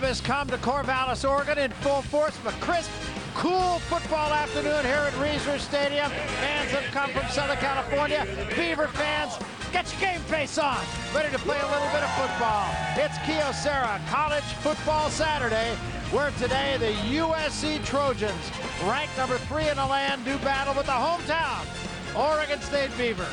has come to Corvallis, Oregon in full force. A crisp, cool football afternoon here at Reser Stadium. Fans have come from Southern California. Beaver fans, get your game face on. Ready to play a little bit of football. It's Kyocera College Football Saturday, where today the USC Trojans, ranked number 3 in the land, do battle with the hometown Oregon State Beavers.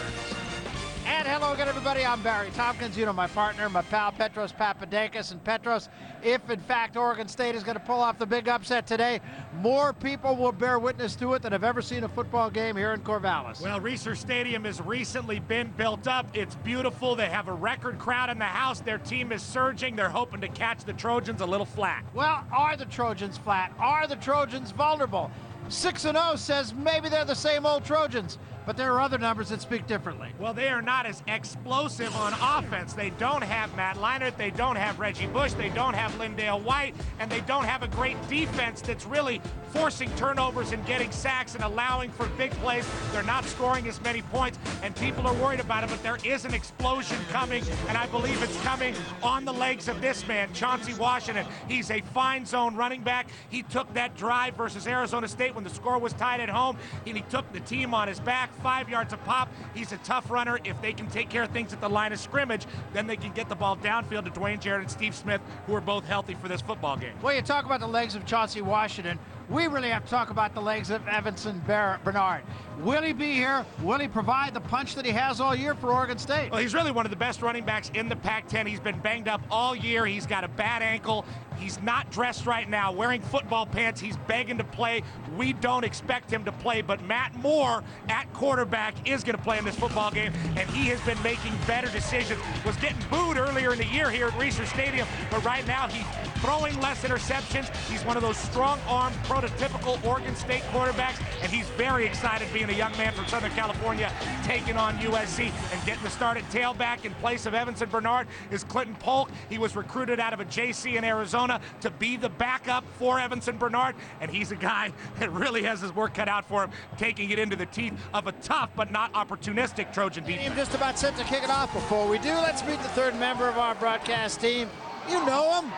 And hello again, everybody. I'm Barry Tompkins. You know my partner, my pal Petros Papadakis. And Petros, if in fact Oregon State is going to pull off the big upset today, more people will bear witness to it than have ever seen a football game here in Corvallis. Well, Reser Stadium has recently been built up. It's beautiful. They have a record crowd in the house. Their team is surging. They're hoping to catch the Trojans a little flat. Well, are the Trojans flat? Are the Trojans vulnerable? 6-0 says maybe they're the same old Trojans, but there are other numbers that speak differently. Well, they are not as explosive on offense. They don't have Matt Leinart, they don't have Reggie Bush, they don't have Lindale White, and they don't have a great defense that's really forcing turnovers and getting sacks and allowing for big plays. They're not scoring as many points, and people are worried about it, but there is an explosion coming, and I believe it's coming on the legs of this man, Chauncey Washington. He's a fine zone running back. He took that drive versus Arizona State when the score was tied at home, and he took the team on his back, 5 yards a pop. He's a tough runner. If they can take care of things at the line of scrimmage, then they can get the ball downfield to Dwayne Jarrett and Steve Smith, who are both healthy for this football game. Well, you talk about the legs of Chauncey Washington. We really have to talk about the legs of Yvensen Bernard. Will he be here? Will he provide the punch that he has all year for Oregon State? Well, he's really one of the best running backs in the Pac Ten. He's been banged up all year. He's got a bad ankle. He's not dressed right now, wearing football pants. He's begging to play. We don't expect him to play, but Matt Moore at quarterback is going to play in this football game, and he has been making better decisions. Was getting booed earlier in the year here at Reser Stadium, but right now he's throwing less interceptions. He's one of those strong-armed, prototypical Oregon State quarterbacks, and he's very excited being a young man from Southern California taking on USC and getting the start at tailback in place of Yvensen Bernard is Clinton Polk. He was recruited out of a JC in Arizona to be the backup for Yvensen Bernard, and he's a guy that really has his work cut out for him, taking it into the teeth of a tough but not opportunistic Trojan defense. I'm just about set to kick it off. Before we do, let's meet the third member of our broadcast team. You know him,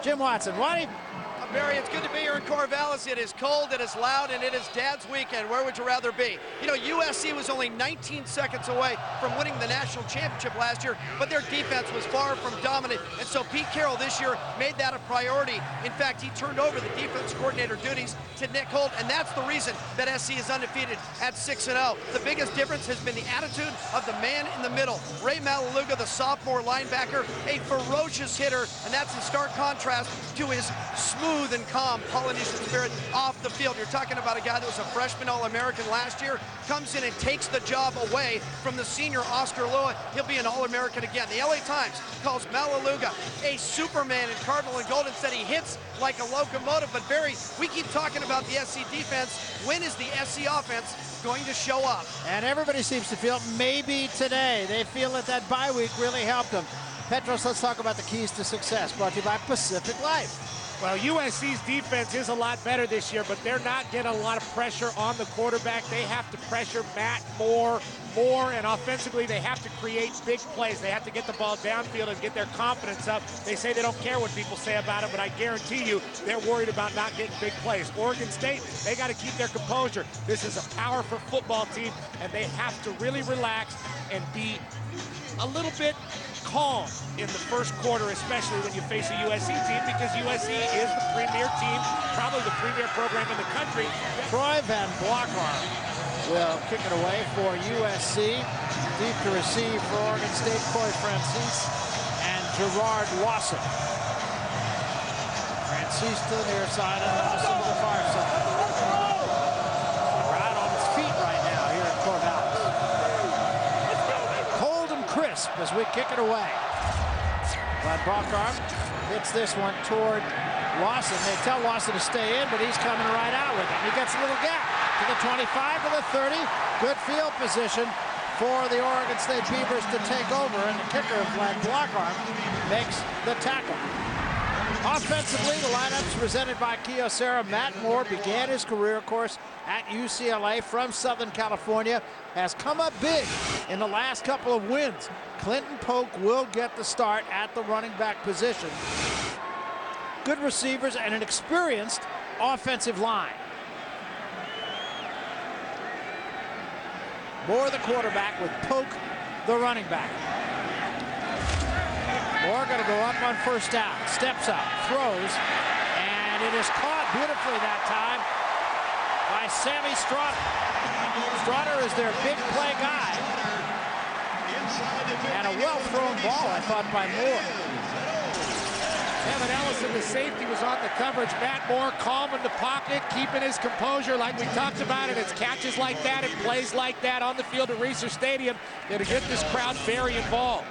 Jim Watson. Waddy? Barry, it's good to be here in Corvallis. It is cold, it is loud, and it is Dad's weekend. Where would you rather be? You know, USC was only 19 seconds away from winning the national championship last year, but their defense was far from dominant, and so Pete Carroll this year made that a priority. In fact, he turned over the defense coordinator duties to Nick Holt, and that's the reason that SC is undefeated at 6-0. The biggest difference has been the attitude of the man in the middle. Ray Maualuga, the sophomore linebacker, a ferocious hitter, and that's in stark contrast to his smooth and calm Polynesian spirit off the field. You're talking about a guy that was a freshman All-American last year, comes in and takes the job away from the senior Oscar Lua. He'll be an All-American again. The LA Times calls Maualuga a Superman in Cardinal and Gold and said he hits like a locomotive. But Barry, we keep talking about the SC defense. When is the SC offense going to show up? And everybody seems to feel maybe today. They feel that bye week really helped them. Petros, let's talk about the keys to success, brought to you by Pacific Life. Well, USC's defense is a lot better this year, but they're not getting a lot of pressure on the quarterback. They have to pressure Matt Moore more, and offensively they have to create big plays. They have to get the ball downfield and get their confidence up. They say they don't care what people say about it, but I guarantee you they're worried about not getting big plays. Oregon State, they got to keep their composure. This is a powerful football team, and they have to really relax and be a little bit calm in the first quarter, especially when you face a USC team, because USC is the premier team, probably the premier program in the country. Troy Van Blockarm will kick it away for USC. Deep to receive for Oregon State, Coy Francis and Gerard Lawson. Francis to the near side and Lawson to the far side. Right on his feet right now here in Corvallis. Cold and crisp as we kick it away. Van Blockarm hits this one toward Lawson. They tell Lawson to stay in, but he's coming right out with it. He gets a little gap to the 25, to the 30. Good field position for the Oregon State Beavers to take over, and the kicker, Van Blockarm, makes the tackle. Offensively, the lineup's presented by Kyocera. Matt Moore began his career, of course, at UCLA from Southern California, has come up big in the last couple of wins. Clinton Polk will get the start at the running back position. good receivers, and an experienced offensive line. Moore, the quarterback, with Polk, the running back. Moore going to go up on first down. Steps up, throws, and it is caught beautifully that time by Sammy Stroughter. Stroughter is their big play guy. And a well-thrown ball, I thought, by Moore. Kevin Ellison, the safety, was on the coverage. Matt Moore calm in the pocket, keeping his composure like we talked about it. It's catches like that and plays like that on the field at Reser Stadium that get this crowd very involved.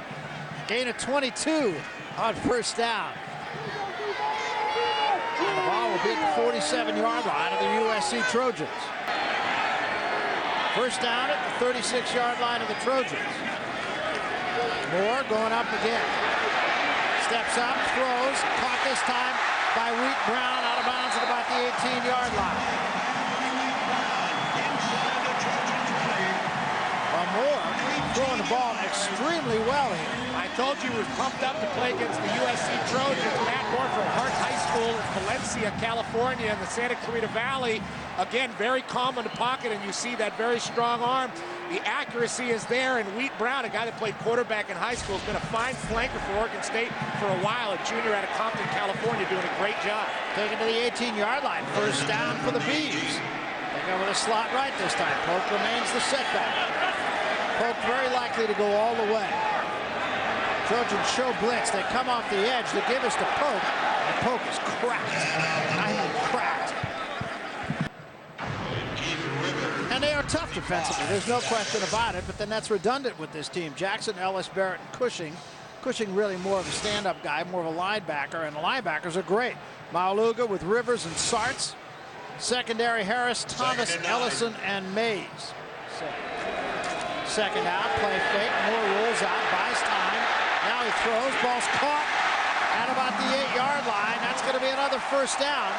Gain of 22 on first down. And the ball will be at the 47-yard line of the USC Trojans. First down at the 36-yard line of the Trojans. Moore going up again. Steps up, throws, caught this time by Wheat Brown, out of bounds at about the 18-yard line. Moore throwing the ball extremely well here. I told you he was pumped up to play against the USC Trojans. Matt Moore from Hart High School in Valencia, California, in the Santa Clarita Valley. Again, very calm in the pocket, and you see that very strong arm. The accuracy is there, and Wheat Brown, a guy that played quarterback in high school, has been a fine flanker for Oregon State for a while, a junior out of Compton, California, doing a great job. Taken to the 18-yard line. First down for the Beavs. They go with a slot right this time. Polk remains the setback. Polk very likely to go all the way. Trojans show blitz. They come off the edge. They give us to Polk, and Polk is cracked. I mean, cracked. And they are tough defensively. There's no question about it, but then that's redundant with this team. Jackson, Ellis, Barrett, and Cushing. Cushing really more of a stand-up guy, more of a linebacker, and the linebackers are great. Maualuga with Rivers and Sartz. Secondary, Harris, Thomas, Ellison, and Mays. Second out, play fake. Moore rolls out, buys time. Now he throws. Ball's caught at about the 8-yard line. That's going to be another first down.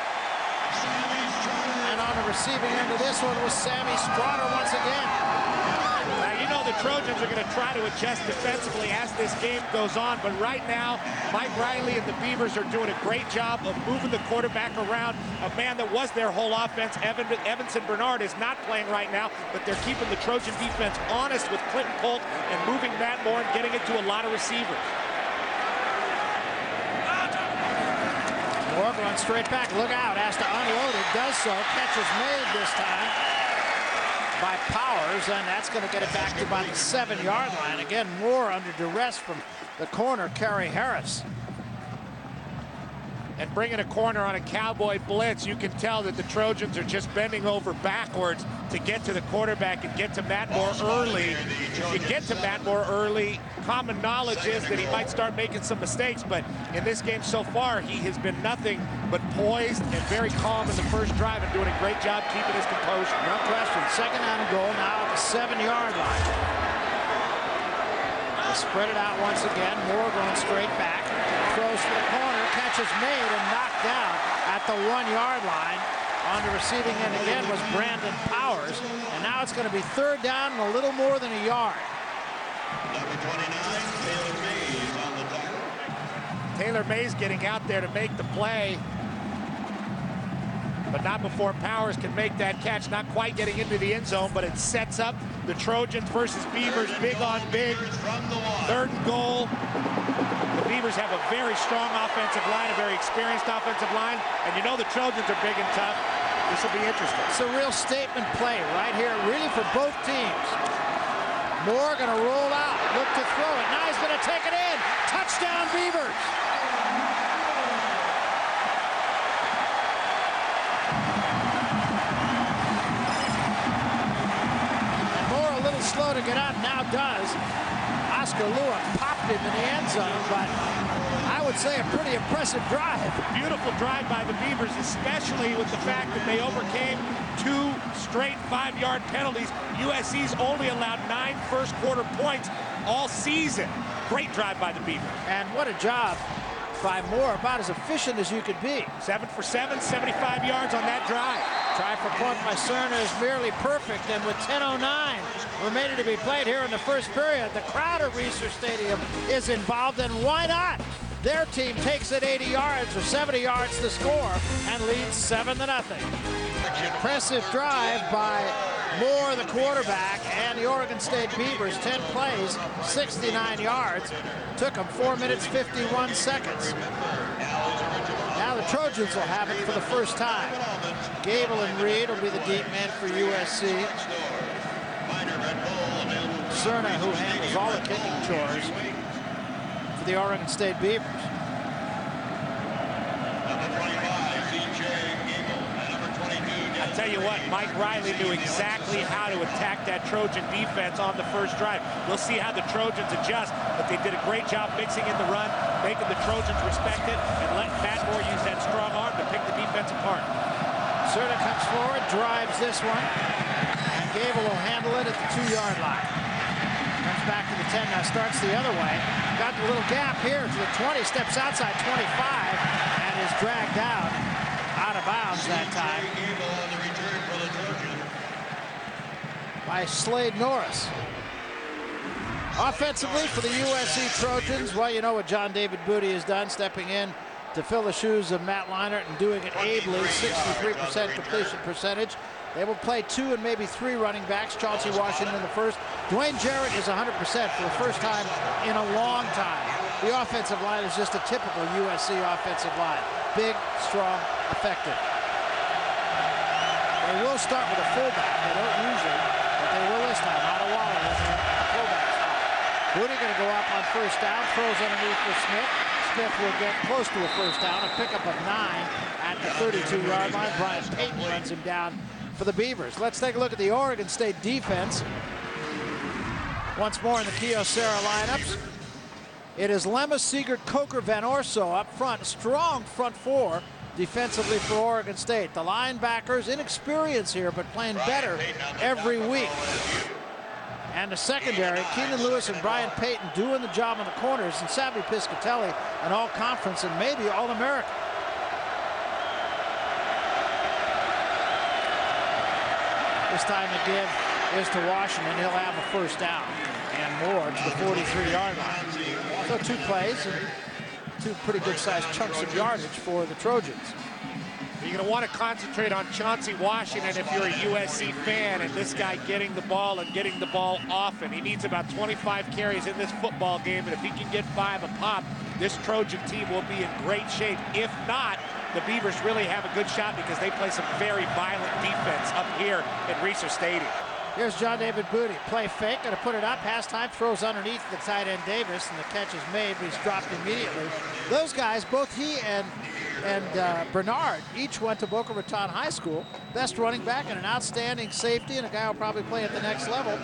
And on the receiving end of this one was Sammy Stroughter once again. Now, you know the Trojans are going to try to adjust defensively as this game goes on, but right now, Mike Riley and the Beavers are doing a great job of moving the quarterback around. A man that was their whole offense, Yvensen Bernard, is not playing right now, but they're keeping the Trojan defense honest with Clinton Polk and moving Matt Moore and getting it to a lot of receivers. Moore going straight back. Look out. Has to unload it. Does so. Catch is made this time by Powers, and that's going to get it back to about the 7-yard line. Again, Moore under duress from the corner, Kerry Harris. And bringing a corner on a Cowboy blitz, you can tell that the Trojans are just bending over backwards to get to the quarterback and get to Matt Moore early. If you get to Matt Moore early, common knowledge is that he might start making some mistakes, but in this game so far, he has been nothing but poised and very calm in the first drive and doing a great job keeping his composure. No question. Second down and goal now at the 7-yard line. They spread it out once again. Moore going straight back. Throws to the corner. Catch is made and knocked down at the 1-yard line. On the receiving end again was Brandon Powers. And now it's going to be third down and a little more than a yard. Number 29, Taylor Mays on the tackle. Taylor Mays getting out there to make the play, but not before Powers can make that catch. Not quite getting into the end zone, but it sets up the Trojans versus Beavers, big on big. Third and goal. The Beavers have a very strong offensive line, a very experienced offensive line, and you know the Trojans are big and tough. This will be interesting. It's a real statement play right here, really for both teams. Moore going to roll out, look to throw it. Now he's going to take it in. Touchdown, Beavers. And Moore a little slow to get out, now does. Oscar Lua popped him in the end zone, but I would say a pretty impressive drive. Beautiful drive by the Beavers, especially with the fact that they overcame 2 straight 5-yard penalties. USC's only allowed 9 first-quarter points all season. Great drive by the Beavers. And what a job by Moore, about as efficient as you could be. 7 for 7, 75 yards on that drive. Try for point by Cerna is merely perfect, and with 10:09 remaining to be played here in the first period, the crowd at Reser Stadium is involved, and why not? Their team takes it 80 yards or 70 yards to score and leads 7-0. Impressive drive by Moore, the quarterback, and the Oregon State Beavers. 10 plays, 69 yards. Took them 4 minutes, 51 seconds. Now the Trojans will have it for the first time. Gable and Reed will be the deep men for USC. Cerna, who handles all the kicking chores for the Oregon State Beavers. I tell you what, Mike Riley knew exactly how to attack that Trojan defense on the first drive. We'll see how the Trojans adjust, but they did a great job mixing in the run, making the Trojans respect it, and letting Matt Moore use that strong arm to pick the defense apart. Cerna comes forward, drives this one, and Gable will handle it at the 2-yard line. Comes back to the 10, now starts the other way. Got a little gap here to the 20, steps outside 25, and is dragged out of bounds that time by Slade Norris. Offensively for the USC Trojans, well, you know what John David Booty has done, stepping in to fill the shoes of Matt Leinart and doing it ably. 63% completion percentage. They will play 2 and maybe 3 running backs. Chauncey Washington in the first. Dwayne Jarrett is 100% for the first time in a long time. The offensive line is just a typical USC offensive line. Big, strong, effective. They will start with a fullback. They don't usually, but they will this time. Maualuga in the fullback spot. Booty going to go up on first down. Throws underneath for Smith. Smith will get close to a first down. A pickup of 9 at the 32-yard line. Brian Payton runs him down for the Beavers. Let's take a look at the Oregon State defense. Once more in the Kyocera lineups. It is Lemma, Siegert, Coker, Van Orso up front. Strong front four defensively for Oregon State. The linebackers, inexperienced here, but playing better every week. And the secondary, Keenan Lewis and Brian Payton doing the job on the corners, and Savvy Piscatelli, an all-conference and maybe all-American. This time the give is to Washington. He'll have a first down and more to the 43-yard line. So 2 plays and 2 pretty good-sized chunks of yardage for the Trojans. You're going to want to concentrate on Chauncey Washington if you're a USC fan, and this guy getting the ball and getting the ball often. He needs about 25 carries in this football game, and if he can get 5 a pop, this Trojan team will be in great shape. If not, the Beavers really have a good shot because they play some very violent defense up here at Reser Stadium. Here's John David Booty. Play fake, going to put it up. Pass time, throws underneath the tight end Davis, and the catch is made, but he's dropped immediately. Those guys, both he and Bernard, each went to Boca Raton High School. Best running back and an outstanding safety, and a guy who'll probably play at the next level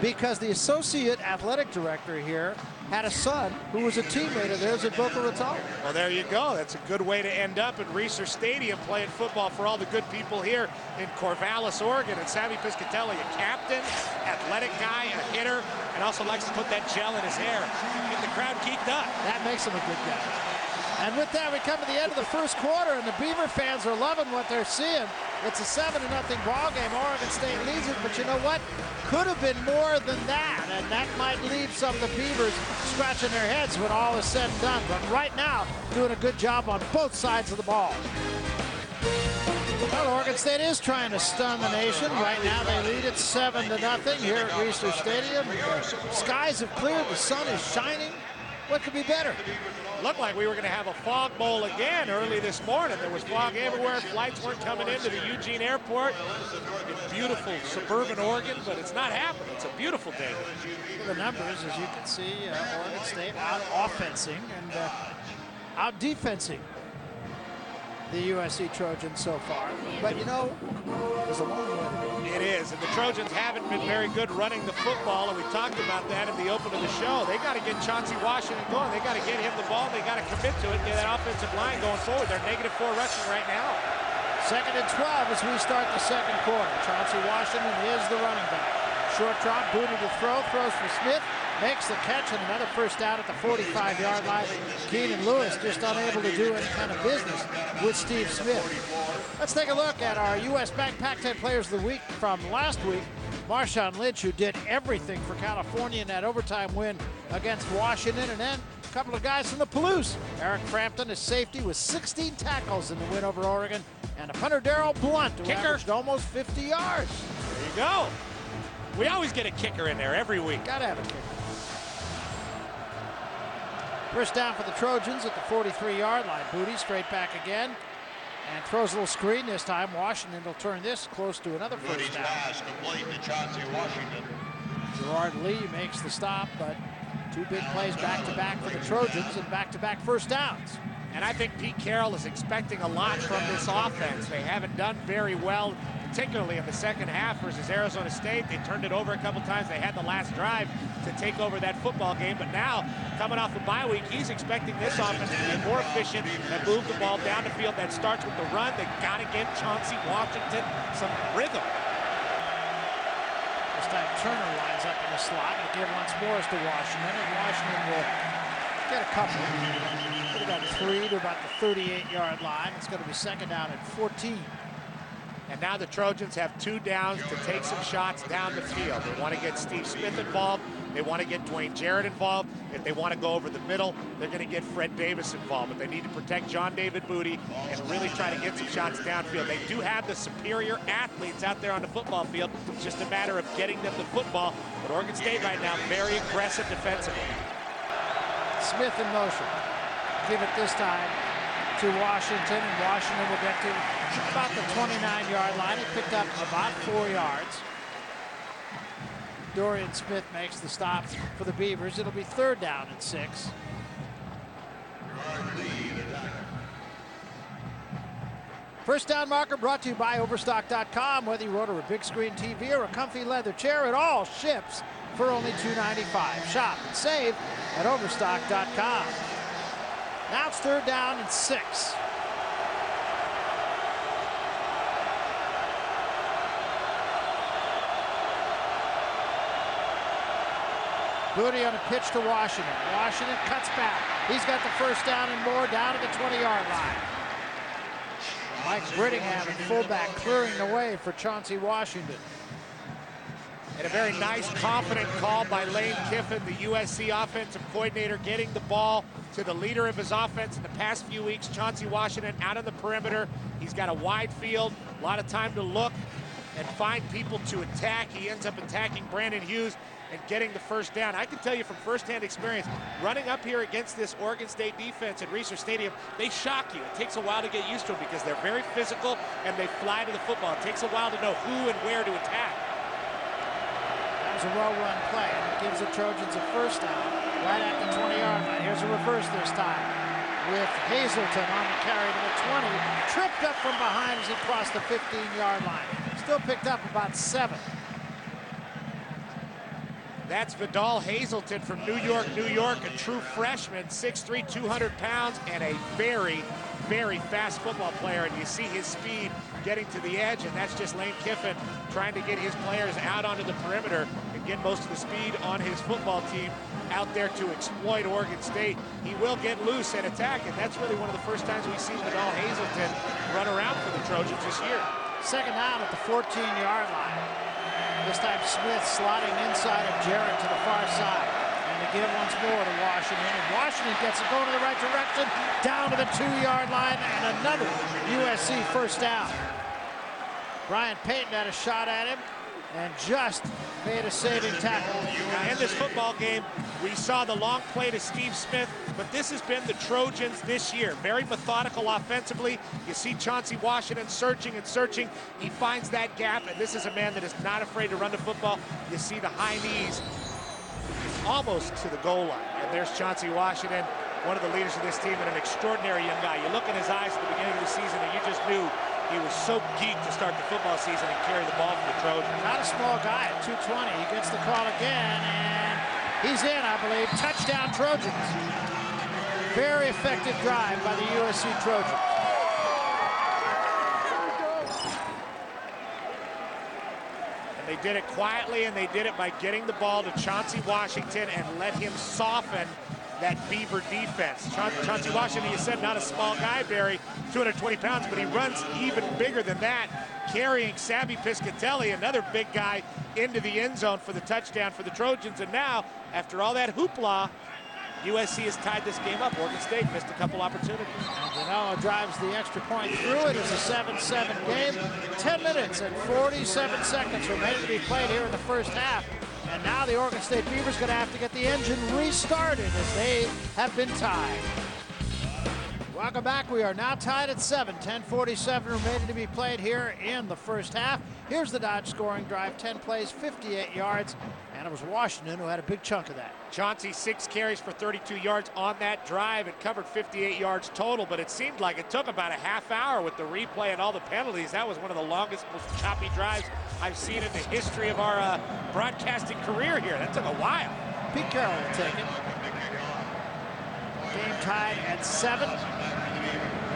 because the associate athletic director here had a son who was a teammate of theirs at Boca Raton. Well, there you go. That's a good way to end up at Reser Stadium playing football for all the good people here in Corvallis, Oregon. And Savvy Piscatelli, a captain, athletic guy, a hitter, and also likes to put that gel in his hair. Get the crowd geeked up. That makes him a good guy. And with that, we come to the end of the first quarter, and the Beaver fans are loving what they're seeing. It's a 7-0 ball game. Oregon State leads it, but you know what? Could have been more than that, and that might leave some of the Beavers scratching their heads when all is said and done. But right now, doing a good job on both sides of the ball. Well, Oregon State is trying to stun the nation. Right now, they lead it 7-0 here at Reser Stadium. The skies have cleared. The sun is shining. What could be better? Looked like we were going to have a fog bowl again early this morning. There was fog everywhere. Flights weren't coming into the Eugene Airport in beautiful suburban Oregon, but it's not happening. It's a beautiful day. The numbers, as you can see, Oregon State out offensing and out defensing the USC Trojans so far. But you know, there's a long way to go. It is, and the Trojans haven't been very good running the football, and we talked about that in the open of the show. They got to get Chauncey Washington going. They got to get him the ball. They got to commit to it and get that offensive line going forward. They're -4 rushing right now. 2nd and 12 as we start the second quarter. Chauncey Washington is the running back. Short drop, Booty to throw, throws for Smith, makes the catch, and another first down at the 45-yard line. Keenan Lewis just unable to do any kind of business with Steve Smith. Let's take a look at our U.S. Bank Pac Ten Players of the Week from last week. Marshawn Lynch, who did everything for California in that overtime win against Washington, and then A couple of guys from the Palouse. Eric Frampton is safety with 16 tackles in the win over Oregon. And a punter, Darrell Blunt, who averaged almost 50 yards. There you go. We always get a kicker in there every week. Gotta have a kicker. First down for the Trojans at the 43-yard line. Booty straight back again. And throws a little screen this time. Washington will turn this close to another first down. Pass complete to Chauncey Washington. Gerard Lee makes the stop, but two big plays back-to-back for the Trojans and back-to-back first downs. And I think Pete Carroll is expecting a lot from this offense. They haven't done very well, particularly in the second half versus Arizona State. They turned it over a couple times. They had the last drive to take over that football game. But now, coming off a bye week, he's expecting this offense to be more efficient and move the ball down the field. That starts with the run. They got to give Chauncey Washington some rhythm. This time Turner lines up in the slot. The give once more is to Washington, and Washington will get a couple. They've got 3 to about the 38-yard line. It's going to be second down at 14. And now the Trojans have 2 downs to take some shots down the field. They want to get Steve Smith involved. They want to get Dwayne Jarrett involved. If they want to go over the middle, they're going to get Fred Davis involved. But they need to protect John David Booty and really try to get some shots downfield. They do have the superior athletes out there on the football field. It's just a matter of getting them the football. But Oregon State right now, very aggressive defensively. Smith in motion. Give it this time to Washington, and Washington will get to about the 29-yard line. He picked up about 4 yards. Dorian Smith makes the stop for the Beavers. It'll be third down and 6. First down marker brought to you by Overstock.com. Whether you order a big screen TV or a comfy leather chair, it all ships for only $2.95. Shop and save at Overstock.com. Now it's third down and 6. Booty on a pitch to Washington. Washington cuts back. He's got the first down and more down to the 20-yard line. Mike Brittingham at fullback clearing the way for Chauncey Washington. And a very nice, confident call by Lane Kiffin, the USC offensive coordinator, getting the ball to the leader of his offense in the past few weeks, Chauncey Washington, out on the perimeter. He's got a wide field, a lot of time to look and find people to attack. He ends up attacking Brandon Hughes and getting the first down. I can tell you from firsthand experience, running up here against this Oregon State defense at Reser Stadium, they shock you. It takes a while to get used to them because they're very physical and they fly to the football. It takes a while to know who and where to attack. That was a well-run play, and it gives the Trojans a first down right at the 20-yard line. Here's a reverse this time with Hazelton on the carry to the 20. Tripped up from behind as he crossed the 15-yard line. Still picked up about 7. That's Vidal Hazelton from New York, New York, a true freshman, 6'3", 200 pounds, and a very, very fast football player. And you see his speed getting to the edge, and that's just Lane Kiffin trying to get his players out onto the perimeter and get most of the speed on his football team out there to exploit Oregon State. He will get loose and attack, and that's really one of the first times we've seen Vidal Hazelton run around for the Trojans this year. Second down at the 14-yard line. This time Smith slotting inside of Jarrett to the far side. And they give once more to Washington. And Washington gets it going in the right direction, down to the 2-yard line, and another USC first down. Brian Payton had a shot at him and just made a saving tackle. In this football game, we saw the long play to Steve Smith, but this has been the Trojans this year. Very methodical offensively. You see Chauncey Washington searching and searching. He finds that gap, and this is a man that is not afraid to run the football. You see the high knees almost to the goal line. And there's Chauncey Washington, one of the leaders of this team, and an extraordinary young guy. You look in his eyes at the beginning of the season, and you just knew he was so geeked to start the football season and carry the ball for the Trojans. Not a small guy at 220. He gets the call again, and he's in, I believe. Touchdown Trojans. Very effective drive by the USC Trojans. And they did it quietly, and they did it by getting the ball to Chauncey Washington and let him soften that Beaver defense. Chauncey Washington, you said, not a small guy, Barry, 220 pounds, but he runs even bigger than that, carrying Sammy Piscatelli, another big guy, into the end zone for the touchdown for the Trojans. And now, after all that hoopla, USC has tied this game up. Oregon State missed a couple opportunities. And Danilo drives the extra point through it. It's a 7-7 game. 10 minutes and 47 seconds remaining to be played here in the first half. And now the Oregon State Beavers going to have to get the engine restarted as they have been tied. Welcome back. We are now tied at 7. 10:47 remaining to be played here in the first half. Here's the Dodge scoring drive. 10 plays, 58 yards. And it was Washington who had a big chunk of that. Chauncey, 6 carries for 32 yards on that drive. It covered 58 yards total, but it seemed like it took about a half hour with the replay and all the penalties. That was one of the longest, most choppy drives I've seen in the history of our broadcasting career here. That took a while. Pete Carroll will take it. Game tied at 7.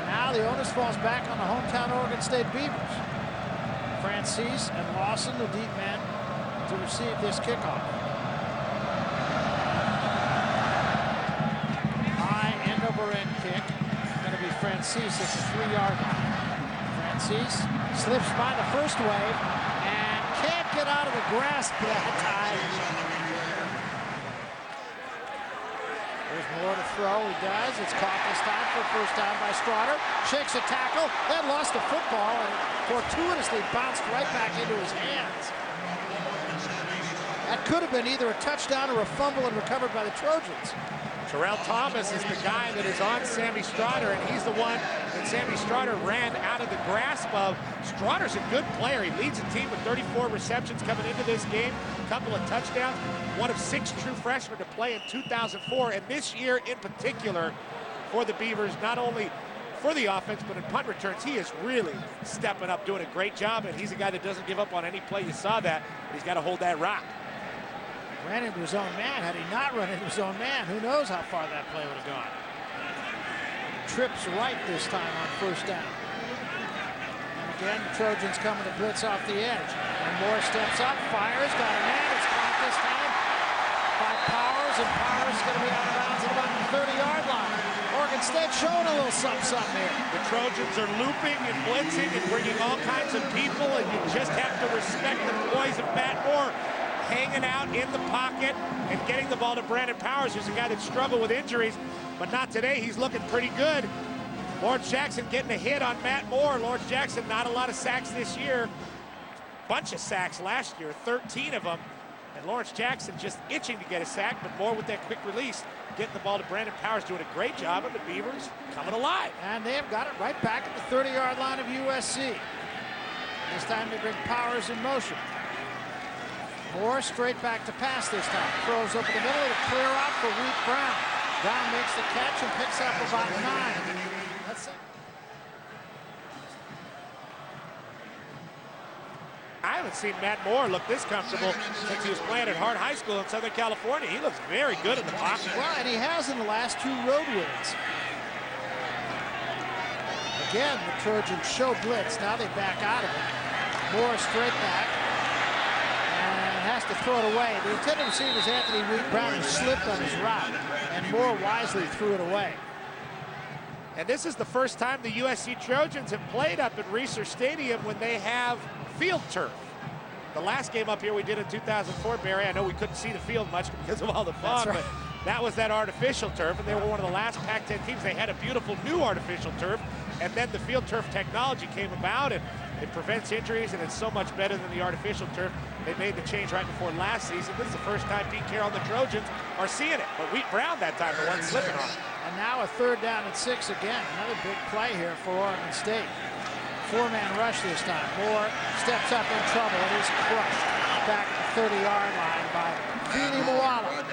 Now the onus falls back on the hometown Oregon State Beavers. Francis and Lawson, the deep men, to receive this kickoff. High end-over-end kick. Going to be Francis at the 3-yard line. Francis slips by the first wave and can't get out of the grasp that time. There's more to throw. He does. It's caught this time for first down by Strotter. Shakes a tackle, then lost the football and fortuitously bounced right back into his hands. That could have been either a touchdown or a fumble and recovered by the Trojans. Terrell Thomas is the guy that is on Sammy Strotter, and he's the one that Sammy Strotter ran out of the grasp of. Strotter's a good player. He leads the team with 34 receptions coming into this game, a couple of touchdowns, one of 6 true freshmen to play in 2004. And this year in particular for the Beavers, not only for the offense, but in punt returns, he is really stepping up, doing a great job, and he's a guy that doesn't give up on any play. You saw that. He's got to hold that rock. Ran into his own man. Had he not run into his own man, who knows how far that play would have gone. Trips right this time on first down. And again, the Trojans coming to blitz off the edge. And Moore steps up, fires, got a man. It's caught this time by Powers, and Powers is going to be out of bounds at about the 30-yard line. Oregon State showing a little something here. The Trojans are looping and blitzing and bringing all kinds of people, and you just have to respect the poise of Matt Moore, hanging out in the pocket and getting the ball to Brandon Powers, who's a guy that struggled with injuries, but not today. He's looking pretty good. Lawrence Jackson getting a hit on Matt Moore. Lawrence Jackson, not a lot of sacks this year. Bunch of sacks last year, 13 of them. And Lawrence Jackson just itching to get a sack, but Moore with that quick release, getting the ball to Brandon Powers, doing a great job, and the Beavers coming alive. And they have got it right back at the 30-yard line of USC. This time they bring Powers in motion. Moore straight back to pass this time. Throws up in the middle to clear out for Wheat Brown. Brown makes the catch and picks up about 9. Let's see. I haven't seen Matt Moore look this comfortable since he was playing at Hart High School in Southern California. He looks very good in the pocket. Well, and he has in the last 2 road wins. Again, the Trojans show blitz. Now they back out of it. Moore straight back. Has to throw it away. The intended receiver was Anthony Wheat Brown, who slipped on his route, and Moore wisely threw it away. And this is the first time the USC Trojans have played up at Reser Stadium when they have field turf. The last game up here we did in 2004, Barry, I know we couldn't see the field much because of all the fog, right. But that was that artificial turf, and they were one of the last Pac Ten teams. They had a beautiful new artificial turf, and then the field turf technology came about, and it prevents injuries, and it's so much better than the artificial turf. They made the change right before last season. This is the first time Pete Carroll and the Trojans are seeing it. But Wheat Brown that time, the one slipping on. And now a 3rd down and 6 again. Another big play here for Oregon State. 4-man rush this time. Moore steps up in trouble and is crushed back at the 30-yard line by Fili Maualuga.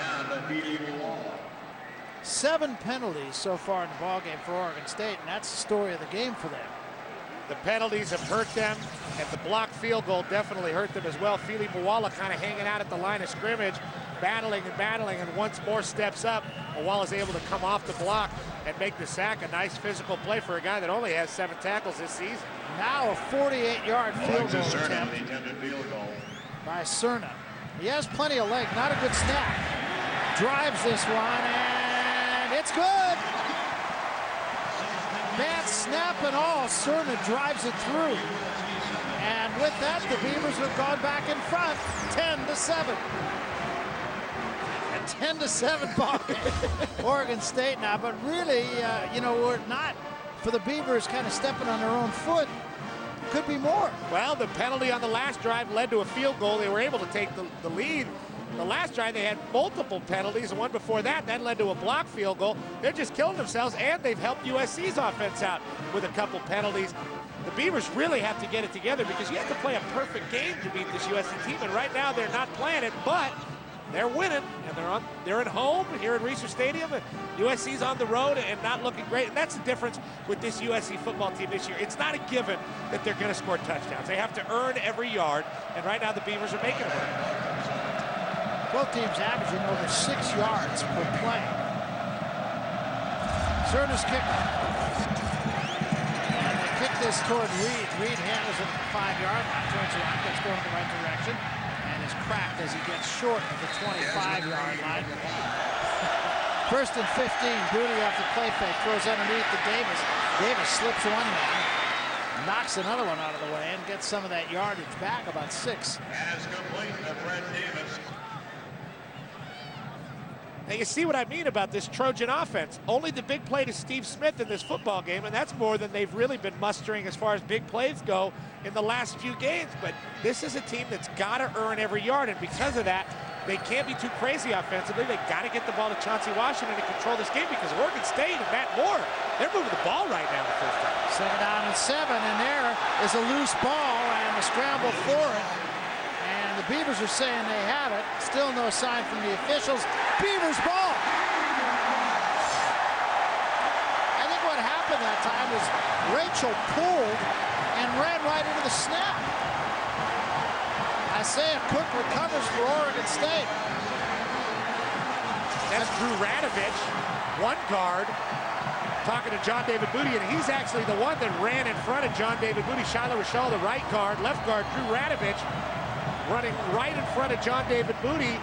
7 penalties so far in the ballgame for Oregon State, and that's the story of the game for them. The penalties have hurt them, and the blocked field goal definitely hurt them as well. Fili Maualuga kind of hanging out at the line of scrimmage, battling, and once Moore steps up, Mauala's able to come off the block and make the sack. A nice physical play for a guy that only has 7 tackles this season. Now a 48-yard field goal attempt by Cerna. He has plenty of leg, not a good snap. Drives this one, and it's good. Bad snap and all, Cerna drives it through. And with that, the Beavers have gone back in front, 10-7. And 10-7 ball game. Oregon State now, but really, you know, we're not, for the Beavers kind of stepping on their own foot. Could be more. Well, the penalty on the last drive led to a field goal. They were able to take the lead. The last drive, they had multiple penalties. The one before that led to a block field goal. They're just killing themselves, and they've helped USC's offense out with a couple penalties. The Beavers really have to get it together because you have to play a perfect game to beat this USC team, and right now they're not playing it, but they're winning, and they're at home here at Reser Stadium. And USC's on the road and not looking great, and that's the difference with this USC football team this year. It's not a given that they're going to score touchdowns. They have to earn every yard, and right now the Beavers are making it work. Both teams averaging over 6 yards per play. Zerna's kicker. And they kick this toward Reed. Reed handles it at the 5-yard line, turns around, gets going in the right direction, and is cracked as he gets short of the 25-yard line. First and 15, Booty off the play fake, throws underneath to Davis. Davis slips one man, knocks another one out of the way, and gets some of that yardage back, about 6. And it's complete to Fred Davis. Now you see what I mean about this Trojan offense. Only the big play to Steve Smith in this football game, and that's more than they've really been mustering as far as big plays go in the last few games. But this is a team that's got to earn every yard, and because of that, they can't be too crazy offensively. They got to get the ball to Chauncey Washington to control this game because Oregon State and Matt Moore, they're moving the ball right now the first time. 2nd down and 7, and there is a loose ball and a scramble for it. And the Beavers are saying they have it. Still no sign from the officials. Beavers ball. I think what happened that time was Rachel pulled and ran right into the snap. Isaiah Cook recovers for Oregon State. That's Drew Radovich, one guard, talking to John David Booty, and he's actually the one that ran in front of John David Booty. Shiloh Rachel, the right guard, left guard, Drew Radovich, running right in front of John David Booty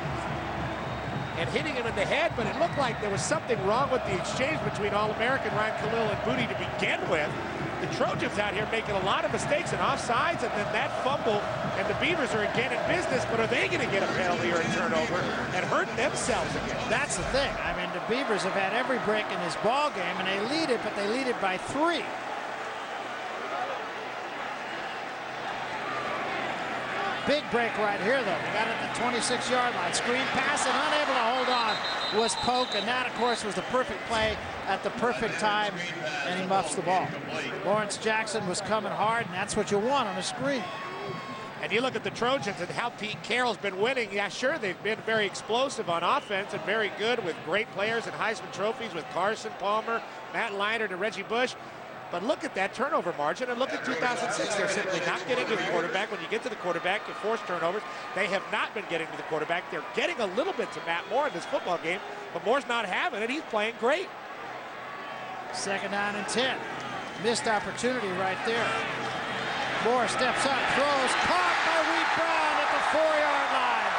and hitting him in the head, but it looked like there was something wrong with the exchange between All-American Ryan Khalil and Booty to begin with. The Trojans out here making a lot of mistakes and offsides, and then that fumble, and the Beavers are again in business, but are they going to get a penalty or a turnover and hurt themselves again? That's the thing. I mean, the Beavers have had every break in this ball game, and they lead it, but they lead it by 3. Big break right here, though. They got it at the 26-yard line. Screen pass, and unable to hold on was Polk, and that, of course, was the perfect play at the perfect time, and he muffs the ball. Lawrence Jackson was coming hard, and that's what you want on a screen. And you look at the Trojans and how Pete Carroll's been winning. Yeah, sure, they've been very explosive on offense and very good with great players and Heisman trophies with Carson Palmer, Matt Leinart, and Reggie Bush. But look at that turnover margin, and look at 2006. They're simply not getting to the quarterback. When you get to the quarterback, you force turnovers. They have not been getting to the quarterback. They're getting a little bit to Matt Moore in this football game, but Moore's not having it. He's playing great. 2nd down and 10. Missed opportunity right there. Moore steps up, throws, caught by Reed Brown at the 4-yard line.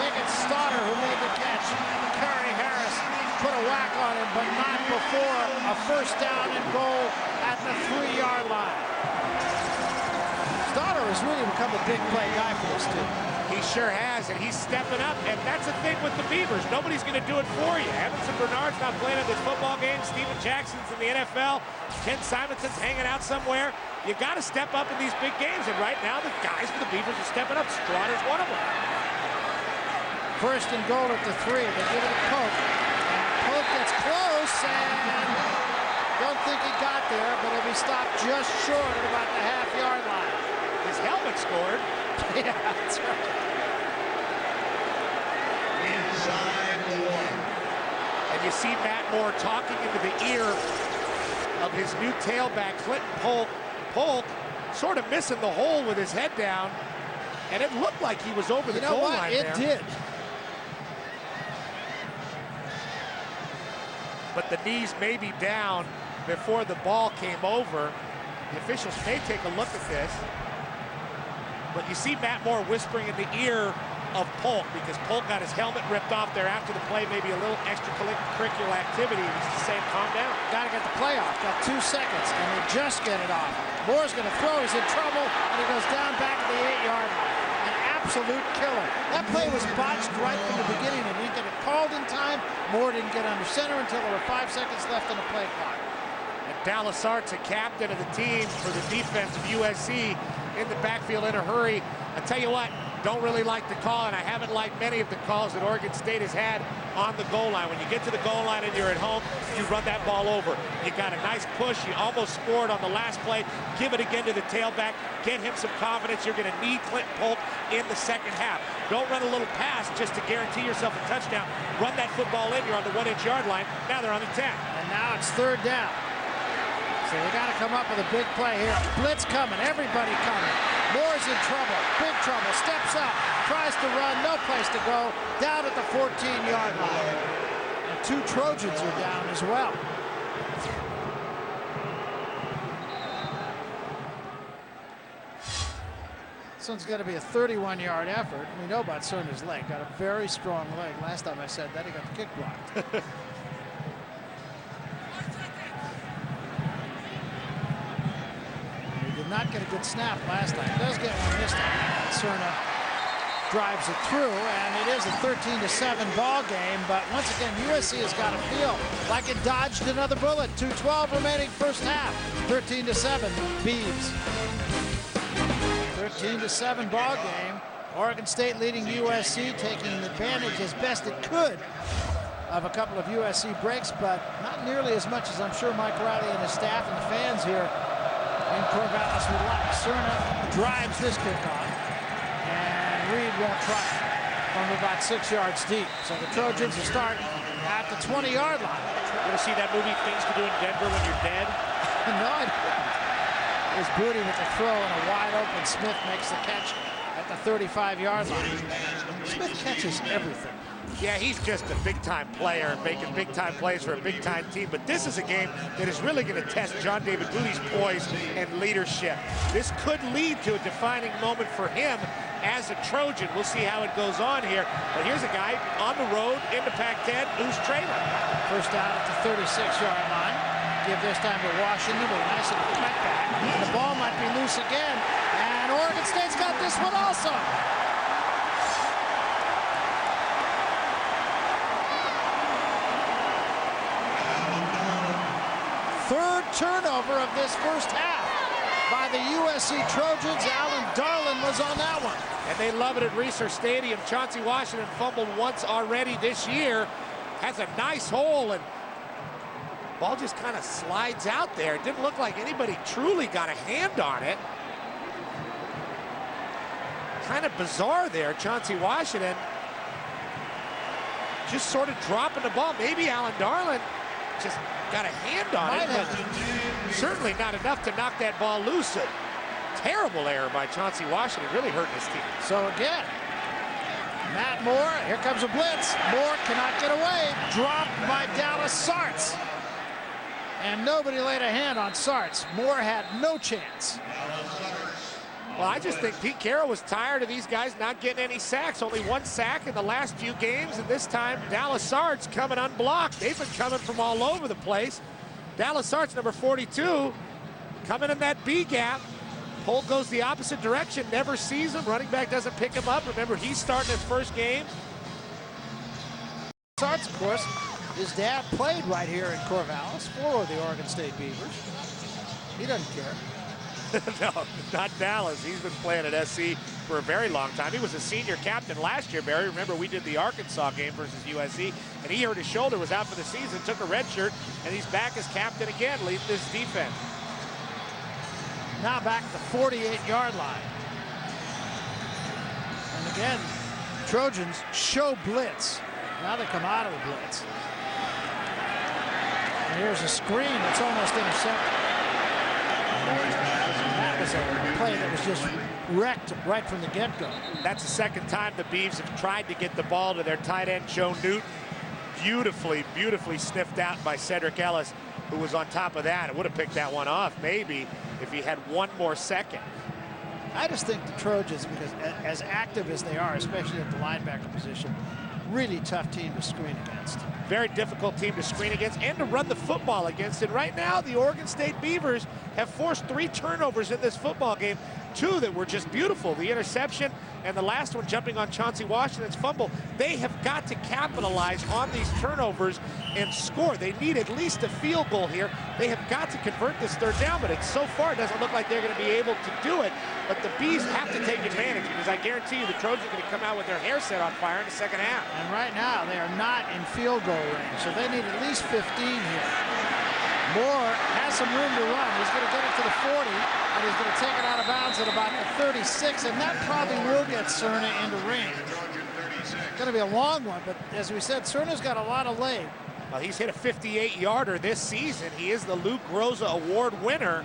Megan Stoddard, who made the catch. Kerry Harris put a whack on him, but not before a 1st down and goal at the 3-yard line. Stoddard has really become a big play guy for this team. He sure has, and he's stepping up, and that's the thing with the Beavers. Nobody's going to do it for you. Yvensen Bernard's not playing in this football game. Steven Jackson's in the NFL. Ken Simonson's hanging out somewhere. You got to step up in these big games, and right now the guys for the Beavers are stepping up. Straughter's one of them. 1st and goal at the 3. They give it to Polk. And Polk gets close, and don't think he got there, but he'll be stopped just short at about the half-yard line. His helmet scored. Yeah, that's right. Inside the 1. And you see Matt Moore talking into the ear of his new tailback, Clinton Polk. Polk sort of missing the hole with his head down, and it looked like he was over the goal line there. It did. But the knees may be down before the ball came over. The officials may take a look at this. But you see Matt Moore whispering in the ear of Polk because Polk got his helmet ripped off there after the play, maybe a little extracurricular activity. He's just saying, calm down. Got to get the play off. Got 2 seconds, and they just get it off. Moore's going to throw. He's in trouble, and he goes down back at the 8-yard line. And absolute killer. That play was botched right from the beginning. They didn't get it called in time. Moore didn't get under center until there were 5 seconds left on the play clock. And Dallas Art's a captain of the team for the defense of USC in the backfield in a hurry. I tell you what, don't really like the call, and I haven't liked many of the calls that Oregon State has had on the goal line. When you get to the goal line and you're at home, you run that ball over. You got a nice push. You almost scored on the last play. Give it again to the tailback. Get him some confidence. You're going to need Clinton Polk in the second half. Don't run a little pass just to guarantee yourself a touchdown. Run that football in. You're on the 1-inch yard line. Now they're on the 10. And now it's 3rd down. So they got to come up with a big play here. Blitz coming. Everybody coming. Moore's in trouble. Big trouble. Steps up. Tries to run. No place to go. Down at the 14-yard line. And 2 Trojans are down as well. This one's got to be a 31-yard effort. We know about Cerner's leg. Got a very strong leg. Last time I said that, he got the kick blocked. Not get a good snap last time. Does get one this time. Cerna drives it through, and it is a 13-7 ball game. But once again, USC has got to feel like it dodged another bullet. 2:12 remaining first half. 13-7. Beavs. 13-7 ball game. Oregon State leading USC, taking advantage as best it could of a couple of USC breaks, but not nearly as much as I'm sure Mike Riley and his staff and the fans here in Corvallis would like. Cerna drives this kickoff, and Reed won't try it from about 6 yards deep. So the Trojans will start at the 20-yard line. You want to see that movie Things to Do in Denver When You're Dead? No, I didn't. There's Booty with the throw, and a wide-open Smith makes the catch at the 35-yard line. Smith catches everything. Yeah, he's just a big-time player, making big-time plays for a big-time team. But this is a game that is really going to test John David Booty's poise and leadership. This could lead to a defining moment for him as a Trojan. We'll see how it goes on here. But here's a guy on the road in the Pac Ten who's trailing. First down at the 36-yard line. Give this time to Washington with a nice little cutback. And the ball might be loose again. And Oregon State's got this one also. Third turnover of this first half by the USC Trojans. Alan Darlin was on that one. And they love it at Reser Stadium. Chauncey Washington fumbled once already this year. Has a nice hole, and ball just kind of slides out there. It didn't look like anybody truly got a hand on it. Kind of bizarre there. Chauncey Washington just sort of dropping the ball. Maybe Alan Darlin just got a hand on it, but certainly not enough to knock that ball loose. A terrible error by Chauncey Washington, really hurting his team. So again, Matt Moore, here comes a blitz. Moore cannot get away. Dropped by Dallas Sartz. And nobody laid a hand on Sartz. Moore had no chance. Well, I just think Pete Carroll was tired of these guys not getting any sacks. Only 1 sack in the last few games, and this time Dallas Sartz coming unblocked. They've been coming from all over the place. Dallas Sartz, number 42, coming in that B gap. Polk goes the opposite direction, never sees him. Running back doesn't pick him up. Remember, he's starting his first game. Sartz, of course, his dad played right here in Corvallis for the Oregon State Beavers. He doesn't care. No, not Dallas. He's been playing at SC for a very long time. He was a senior captain last year, Barry. Remember, we did the Arkansas game versus USC, and he hurt his shoulder, was out for the season, took a red shirt, and he's back as captain again, leading this defense. Now back at the 48-yard line. And again, Trojans show blitz. Now they come out of the blitz. And here's a screen that's almost intercepted. That was a play that was just wrecked right from the get-go. That's the second time the Beavs have tried to get the ball to their tight end, Joe Newton. Beautifully, beautifully sniffed out by Cedric Ellis, who was on top of that. It would have picked that one off, maybe, if he had 1 more second. I just think the Trojans, because as active as they are, especially at the linebacker position, really tough team to screen against. Very difficult team to screen against and to run the football against. And right now, the Oregon State Beavers have forced 3 turnovers in this football game. 2 that were just beautiful. The interception and the last one jumping on Chauncey Washington's fumble. They have got to capitalize on these turnovers and score. They need at least a field goal here. They have got to convert this third down, but so far it doesn't look like they're going to be able to do it. But the Bees have to take advantage, because I guarantee you the Trojans are going to come out with their hair set on fire in the second half. And right now they are not in field goal range, so they need at least 15 here. Moore has some room to run. He's going to get it to the 40, and he's going to take it out of bounds at about the 36, and that probably will get Cerna into range. It's going to be a long one, but as we said, Cerna's got a lot of leg. Well, he's hit a 58-yarder this season. He is the Luke Groza Award winner,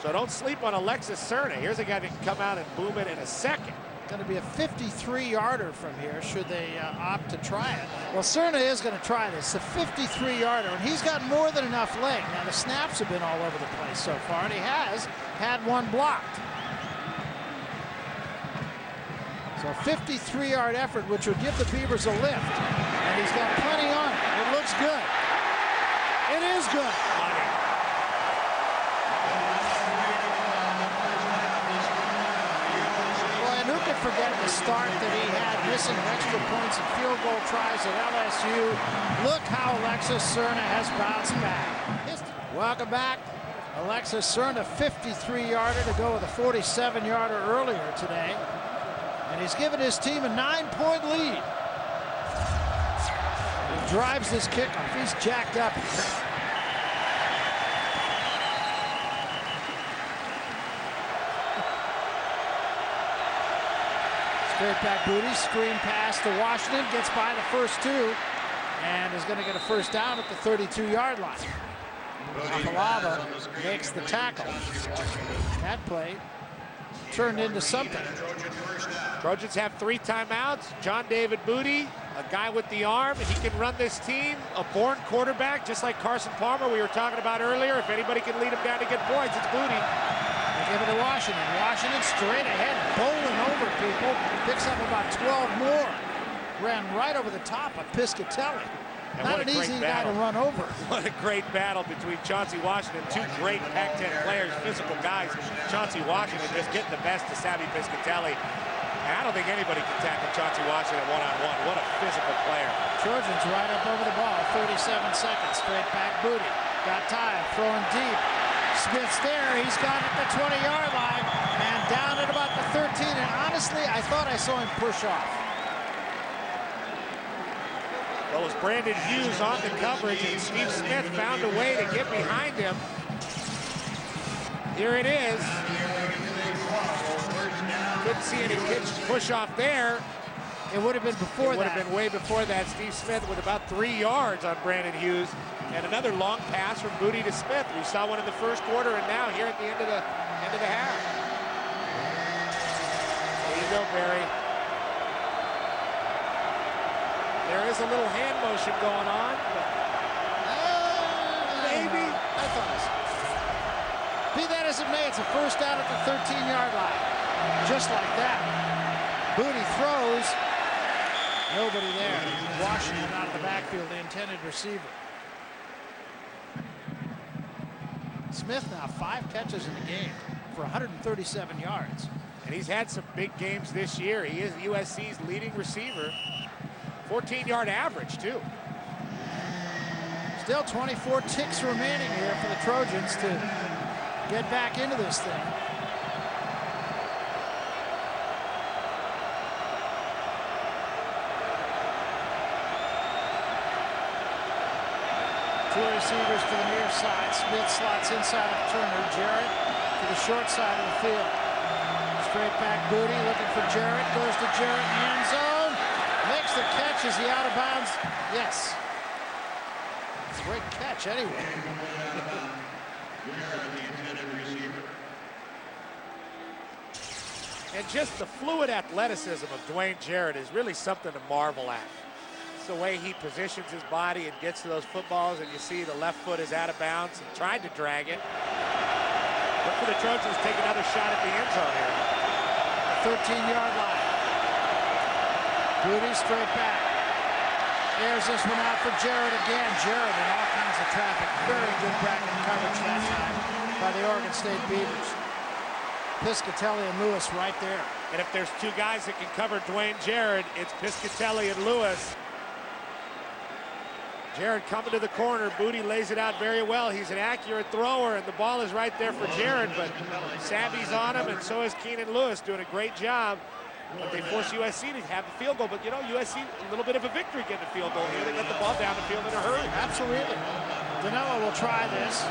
so don't sleep on Alexis Cerna. Here's a guy that can come out and boom it in a second. Going to be a 53-yarder from here should they opt to try it. Well, Cerna is going to try this. A 53-yarder, and he's got more than enough leg. Now, the snaps have been all over the place so far, and he has had one blocked. So a 53-yard effort, which would give the Beavers a lift. And he's got plenty on it. It looks good. It is good. Who could forget the start that he had, missing extra points and field goal tries at LSU. Look how Alexis Cerna has bounced back. Welcome back. Alexis Cerna, 53-yarder to go with a 47-yarder earlier today. And he's given his team a 9-point lead. He drives this kickoff. He's jacked up. Straight back booty, screen pass to Washington, gets by the first two, and is going to get a first down at the 32-yard line. Maualuga makes the tackle. That play turned into something. Trojans have 3 timeouts. John David Booty, a guy with the arm, and he can run this team. A born quarterback, just like Carson Palmer we were talking about earlier. If anybody can lead him down to get points, it's Booty. Give it to Washington. Washington straight ahead, bowling over people. Picks up about 12 more. Ran right over the top of Piscatelli. And not an easy guy to run over. What a great battle between Chauncey Washington, 2 great Pac Ten players, physical guys. Chauncey Washington just getting the best of Savvy Piscatelli. And I don't think anybody can tackle Chauncey Washington one-on-one. What a physical player. Trojans right up over the ball. 37 seconds. Straight back booty. Got time. Throwing deep. Smith's there. He's got it at the 20-yard line and down at about the 13. And honestly, I thought I saw him push off. Well, it was Brandon Hughes on the coverage, and Steve Smith found a way to get behind him. Here it is. Couldn't see any push off there. It would have been before that. It would have been way before that. Steve Smith with about 3 yards on Brandon Hughes. And another long pass from Booty to Smith. We saw one in the first quarter, and now here at the end of the half. There you go, Barry. There is a little hand motion going on. Maybe. I thought so. Be that as it may, it's a first down at the 13-yard line. Just like that. Booty throws. Nobody there. Washington out of the backfield, the intended receiver. Smith now 5 catches in the game for 137 yards. And he's had some big games this year. He is USC's leading receiver. 14-yard average, too. Still 24 ticks remaining here for the Trojans to get back into this thing. Two receivers to the near side. Smith slots inside of Turner. Jarrett to the short side of the field. Straight back Booty looking for Jarrett. Goes to Jarrett in the end zone. Makes the catch. Is he out of bounds? Yes. Great catch anyway. And just the fluid athleticism of Dwayne Jarrett is really something to marvel at. It's the way he positions his body and gets to those footballs, and you see the left foot is out of bounds and tried to drag it. Look for the Trojans to take another shot at the end zone here. The 13-yard line. Booty straight back. There's this one out for Jarrett again. Jarrett in all kinds of traffic. Very good bracket coverage that time by the Oregon State Beavers. Piscatelli and Lewis right there. And if there's two guys that can cover Dwayne Jarrett, it's Piscatelli and Lewis. Jarrett coming to the corner. Booty lays it out very well. He's an accurate thrower, and the ball is right there for Jarrett, but Savvy's on him, and so is Keenan Lewis, doing a great job. But they force USC to have the field goal. But, you know, USC, a little bit of a victory getting a field goal here. They get the ball down the field in a hurry. Absolutely. Danilo will try this.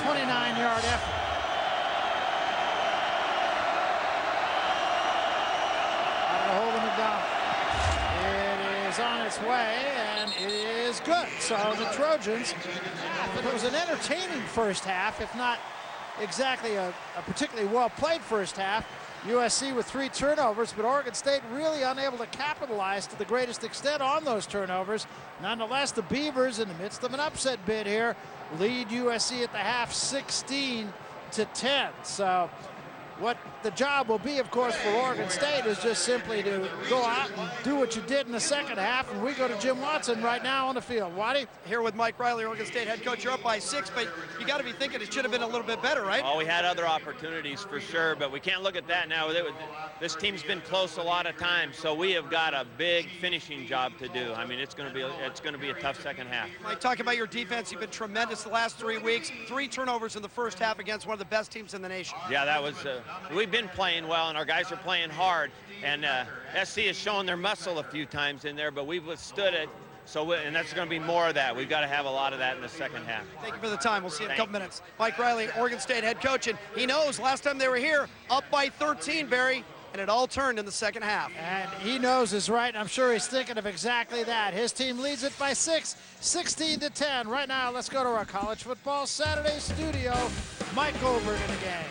29-yard effort. Out of the hole to McDonald. It is on its way, and it is good. So the Trojans, it was an entertaining first half, if not exactly a particularly well-played first half. USC with 3 turnovers, but Oregon State really unable to capitalize to the greatest extent on those turnovers. Nonetheless, the Beavers, in the midst of an upset bid here, lead USC at the half 16-10. So what the job will be, of course, for Oregon State is just simply to go out and do what you did in the second half. And we go to Jim Watson right now on the field. Waddy? Here with Mike Riley, Oregon State head coach. You're up by 6, but you got to be thinking it should have been a little bit better, right? Oh, we had other opportunities for sure, but we can't look at that now. This team's been close a lot of times, so we have got a big finishing job to do. I mean, it's going to be a tough second half. Mike, talk about your defense. You've been tremendous the last 3 weeks. 3 turnovers in the first half against one of the best teams in the nation. Yeah, that was. We've been playing well, and our guys are playing hard. And SC has shown their muscle a few times in there, but we've withstood it. So, and that's going to be more of that. We've got to have a lot of that in the second half. Thank you for the time. We'll see you in a couple minutes. Mike Riley, Oregon State head coach, and he knows last time they were here, up by 13, Barry, and it all turned in the second half. And he knows is right, and I'm sure he's thinking of exactly that. His team leads it by 6, 16-10. Right now, let's go to our College Football Saturday studio. Mike Goldberg and the gang.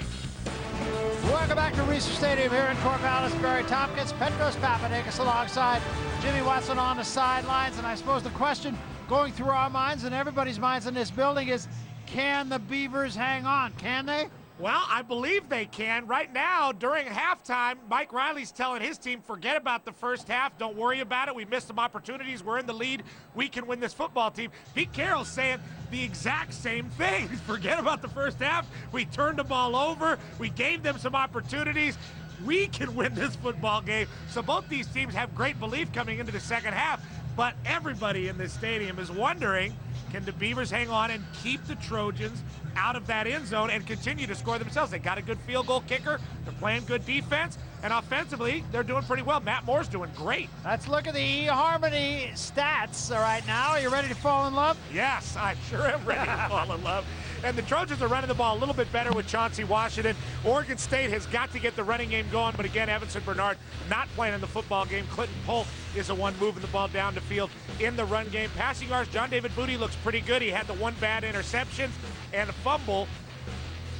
Welcome back to Research Stadium here in Corvallis. Barry Tompkins, Petros Papadakis alongside Jimmy Watson on the sidelines. And I suppose the question going through our minds and everybody's minds in this building is, can the Beavers hang on? Can they? Well, I believe they can. Right now, during halftime, Mike Riley's telling his team, forget about the first half. Don't worry about it. We missed some opportunities. We're in the lead. We can win this football team. Pete Carroll's saying the exact same thing. Forget about the first half. We turned the ball over. We gave them some opportunities. We can win this football game. So both these teams have great belief coming into the second half. But everybody in this stadium is wondering, can the Beavers hang on and keep the Trojans out of that end zone and continue to score themselves? They got a good field goal kicker. They're playing good defense. And offensively, they're doing pretty well. Matt Moore's doing great. Let's look at the eHarmony stats right now. Are you ready to fall in love? Yes, I sure am ready to fall in love. And the Trojans are running the ball a little bit better with Chauncey Washington. Oregon State has got to get the running game going, but again, Yvensen Bernard not playing in the football game. Clinton Polk is the one moving the ball down the field in the run game. Passing yards, John David Booty looks pretty good. He had the one bad interception and a fumble.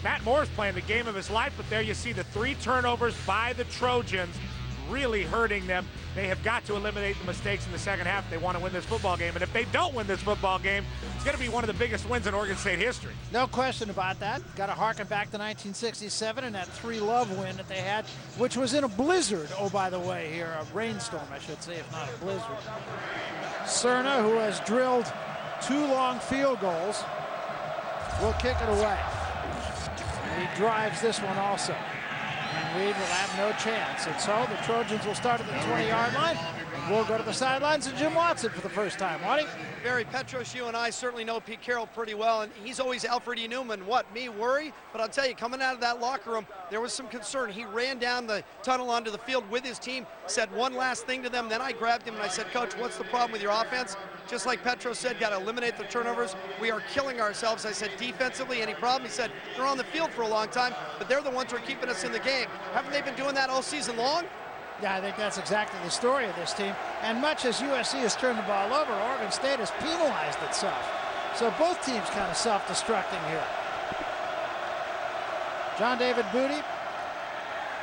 Matt Moore's playing the game of his life, but there you see the 3 turnovers by the Trojans really hurting them. They have got to eliminate the mistakes in the second half if they want to win this football game. And if they don't win this football game, it's going to be one of the biggest wins in Oregon State history. No question about that. Got to harken back to 1967 and that 3-love win that they had, which was in a blizzard. Oh, by the way, here, a rainstorm, I should say, if not a blizzard. Cerna, who has drilled 2 long field goals, will kick it away. And he drives this one also. And Reed will have no chance. And so the Trojans will start at the 20-yard line. And we'll go to the sidelines and Jim Watson for the first time. Waddy? Barry, Petros, you and I certainly know Pete Carroll pretty well, and he's always Alfred E. Newman. What, me worry? But I'll tell you, coming out of that locker room, there was some concern. He ran down the tunnel onto the field with his team, said one last thing to them. Then I grabbed him and I said, Coach, what's the problem with your offense? Just like Petros said, got to eliminate the turnovers. We are killing ourselves. I said, defensively, any problem? He said, they're on the field for a long time, but they're the ones who are keeping us in the game. Haven't they been doing that all season long? Yeah, I think that's exactly the story of this team. And much as USC has turned the ball over, Oregon State has penalized itself. So both teams kind of self-destructing here. John David Booty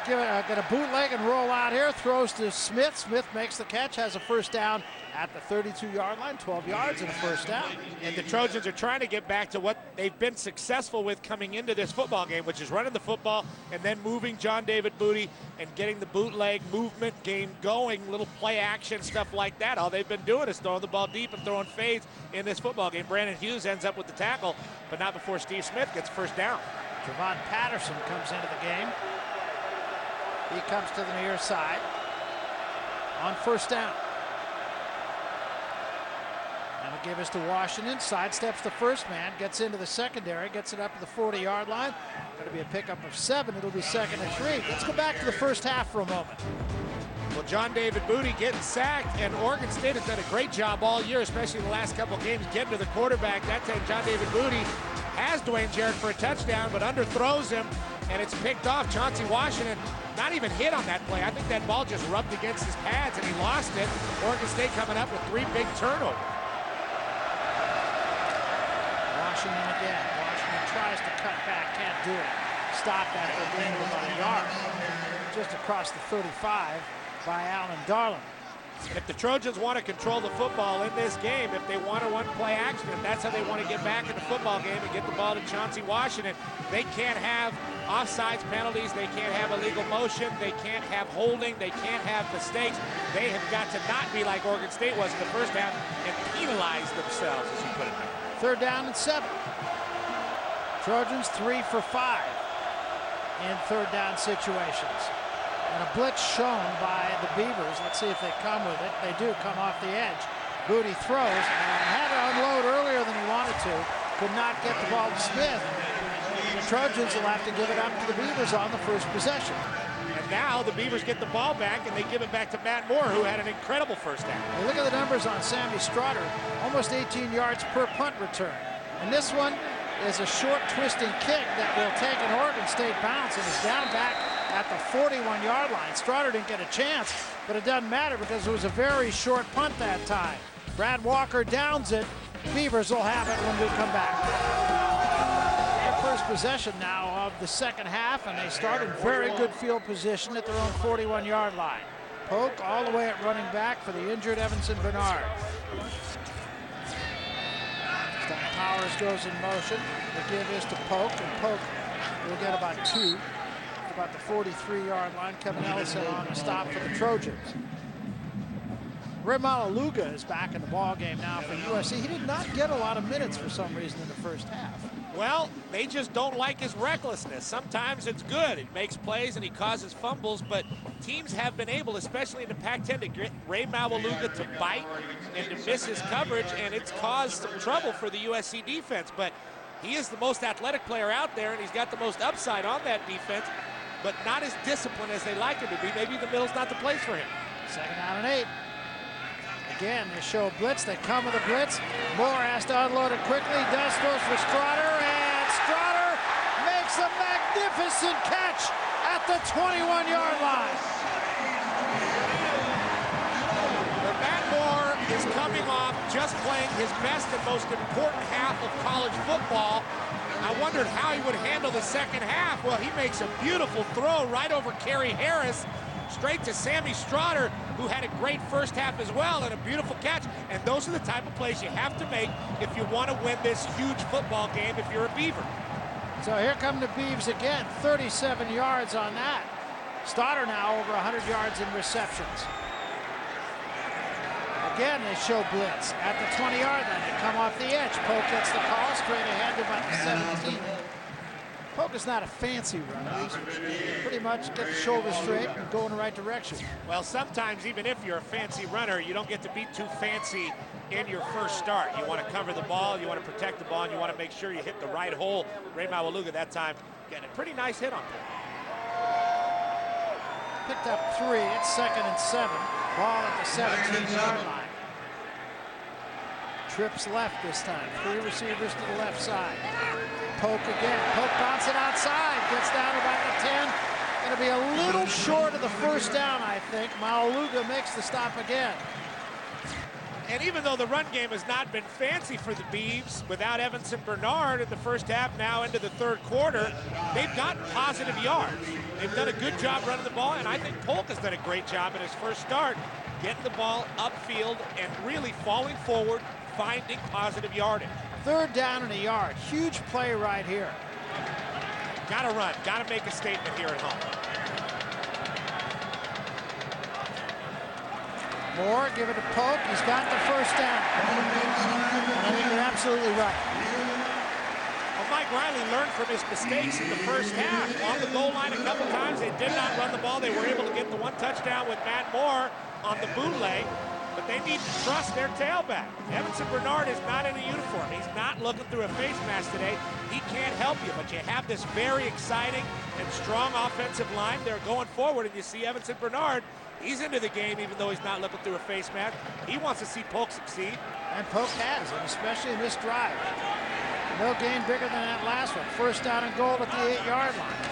get a bootleg and roll out here, throws to Smith. Smith makes the catch, has a first down at the 32-yard line, 12 yards and a first down. And the Trojans are trying to get back to what they've been successful with coming into this football game, which is running the football and then moving John David Booty and getting the bootleg movement game going, little play action, stuff like that. All they've been doing is throwing the ball deep and throwing fades in this football game. Brandon Hughes ends up with the tackle, but not before Steve Smith gets first down. Javon Patterson comes into the game. He comes to the near side on first down. And the give is to Washington, sidesteps the first man, gets into the secondary, gets it up to the 40-yard line. Going to be a pickup of 7. It'll be 2nd and 3. Let's go back to the first half for a moment. Well, John David Booty getting sacked, and Oregon State has done a great job all year, especially the last couple of games, getting to the quarterback. That time, John David Booty has Dwayne Jarrett for a touchdown, but underthrows him, and it's picked off. Chauncey Washington not even hit on that play. I think that ball just rubbed against his pads, and he lost it. Oregon State coming up with 3 big turnovers. Washington again. Washington tries to cut back, can't do it. Stopped after a gain of about a yard. Just across the 35 by Alan Darling. And if the Trojans want to control the football in this game, if they want to one-play action, if that's how they want to get back in the football game and get the ball to Chauncey Washington, they can't have offsides penalties, they can't have illegal motion, they can't have holding, they can't have mistakes. They have got to not be like Oregon State was in the first half and penalize themselves, as you put it there. 3rd down and 7. Trojans 3 for 5 in 3rd down situations. And a blitz shown by the Beavers. Let's see if they come with it. They do come off the edge. Booty throws and had to unload earlier than he wanted to. Could not get the ball to Smith. The Trojans will have to give it up to the Beavers on the first possession. And now the Beavers get the ball back and they give it back to Matt Moore, who had an incredible first half. Hey, look at the numbers on Sammy Strotter. Almost 18 yards per punt return. And this one is a short twisting kick that will take an Oregon State bounce and is down back at the 41-yard line. Strotter didn't get a chance, but it doesn't matter because it was a very short punt that time. Brad Walker downs it. Beavers will have it when we come back. Their first possession now of the second half, and they start in very good field position at their own 41-yard line. Polk all the way at running back for the injured Yvensen Bernard. Powers goes in motion. The give is to Polk, and Polk will get about 2. About the 43-yard line. Kevin Ellison on the stop for the Trojans. Maualuga is back in the ball game now for USC. He did not get a lot of minutes for some reason in the first half. Well, they just don't like his recklessness. Sometimes it's good. It makes plays and he causes fumbles, but teams have been able, especially in the Pac Ten, to get Ray Maualuga to bite and to miss his coverage, and it's caused some trouble for the USC defense. But he is the most athletic player out there, and he's got the most upside on that defense, but not as disciplined as they like him to be. Maybe the middle's not the place for him. 2nd down and 8. Again, they show blitz. They come with a blitz. Moore has to unload it quickly. Does goes for Strotter, and Strotter makes a magnificent catch at the 21-yard line. But Matt Moore is coming off just playing his best and most important half of college football. I wondered how he would handle the second half. Well, he makes a beautiful throw right over Kerry Harris, straight to Sammy Strotter, who had a great first half as well, and a beautiful catch. And those are the type of plays you have to make if you want to win this huge football game if you're a Beaver. So here come the Beavs again, 37 yards on that. Strotter now over 100 yards in receptions. Again, they show blitz at the 20-yard line. They come off the edge. Polk gets the call straight ahead to about the 17. Polk is not a fancy runner. He's pretty much get the shoulders straight and go in the right direction. Well, sometimes even if you're a fancy runner, you don't get to be too fancy in your first start. You want to cover the ball, you want to protect the ball, and you want to make sure you hit the right hole. Ray Maualuga that time getting a pretty nice hit on Polk. Picked up 3. It's 2nd and 7. Ball at the 17-yard line. Trips left this time. 3 receivers to the left side. Polk again. Polk bouncing outside. Gets down to about the 10. Going to be a little short of the first down, I think. Maualuga makes the stop again. And even though the run game has not been fancy for the Beavs, without Yvensen Bernard in the first half, now into the third quarter, they've gotten positive yards. They've done a good job running the ball, and I think Polk has done a great job in his first start, getting the ball upfield and really falling forward, finding positive yardage. 3rd down and a yard. Huge play right here. Got to run. Got to make a statement here at home. Moore, give it to Polk. He's got the first down. And I think you're absolutely right. Well, my Mike Riley learned from his mistakes in the first half. On the goal line a couple times, they did not run the ball. They were able to get the one touchdown with Matt Moore on the bootleg, but they need to trust their tailback. Yvensen Bernard is not in a uniform. He's not looking through a face mask today. He can't help you, but you have this very exciting and strong offensive line. They're going forward, and you see Yvensen Bernard. He's into the game, even though he's not looking through a face mask. He wants to see Polk succeed. And Polk has, and especially in this drive. No gain bigger than that last one. First down and goal at the 8-yard line.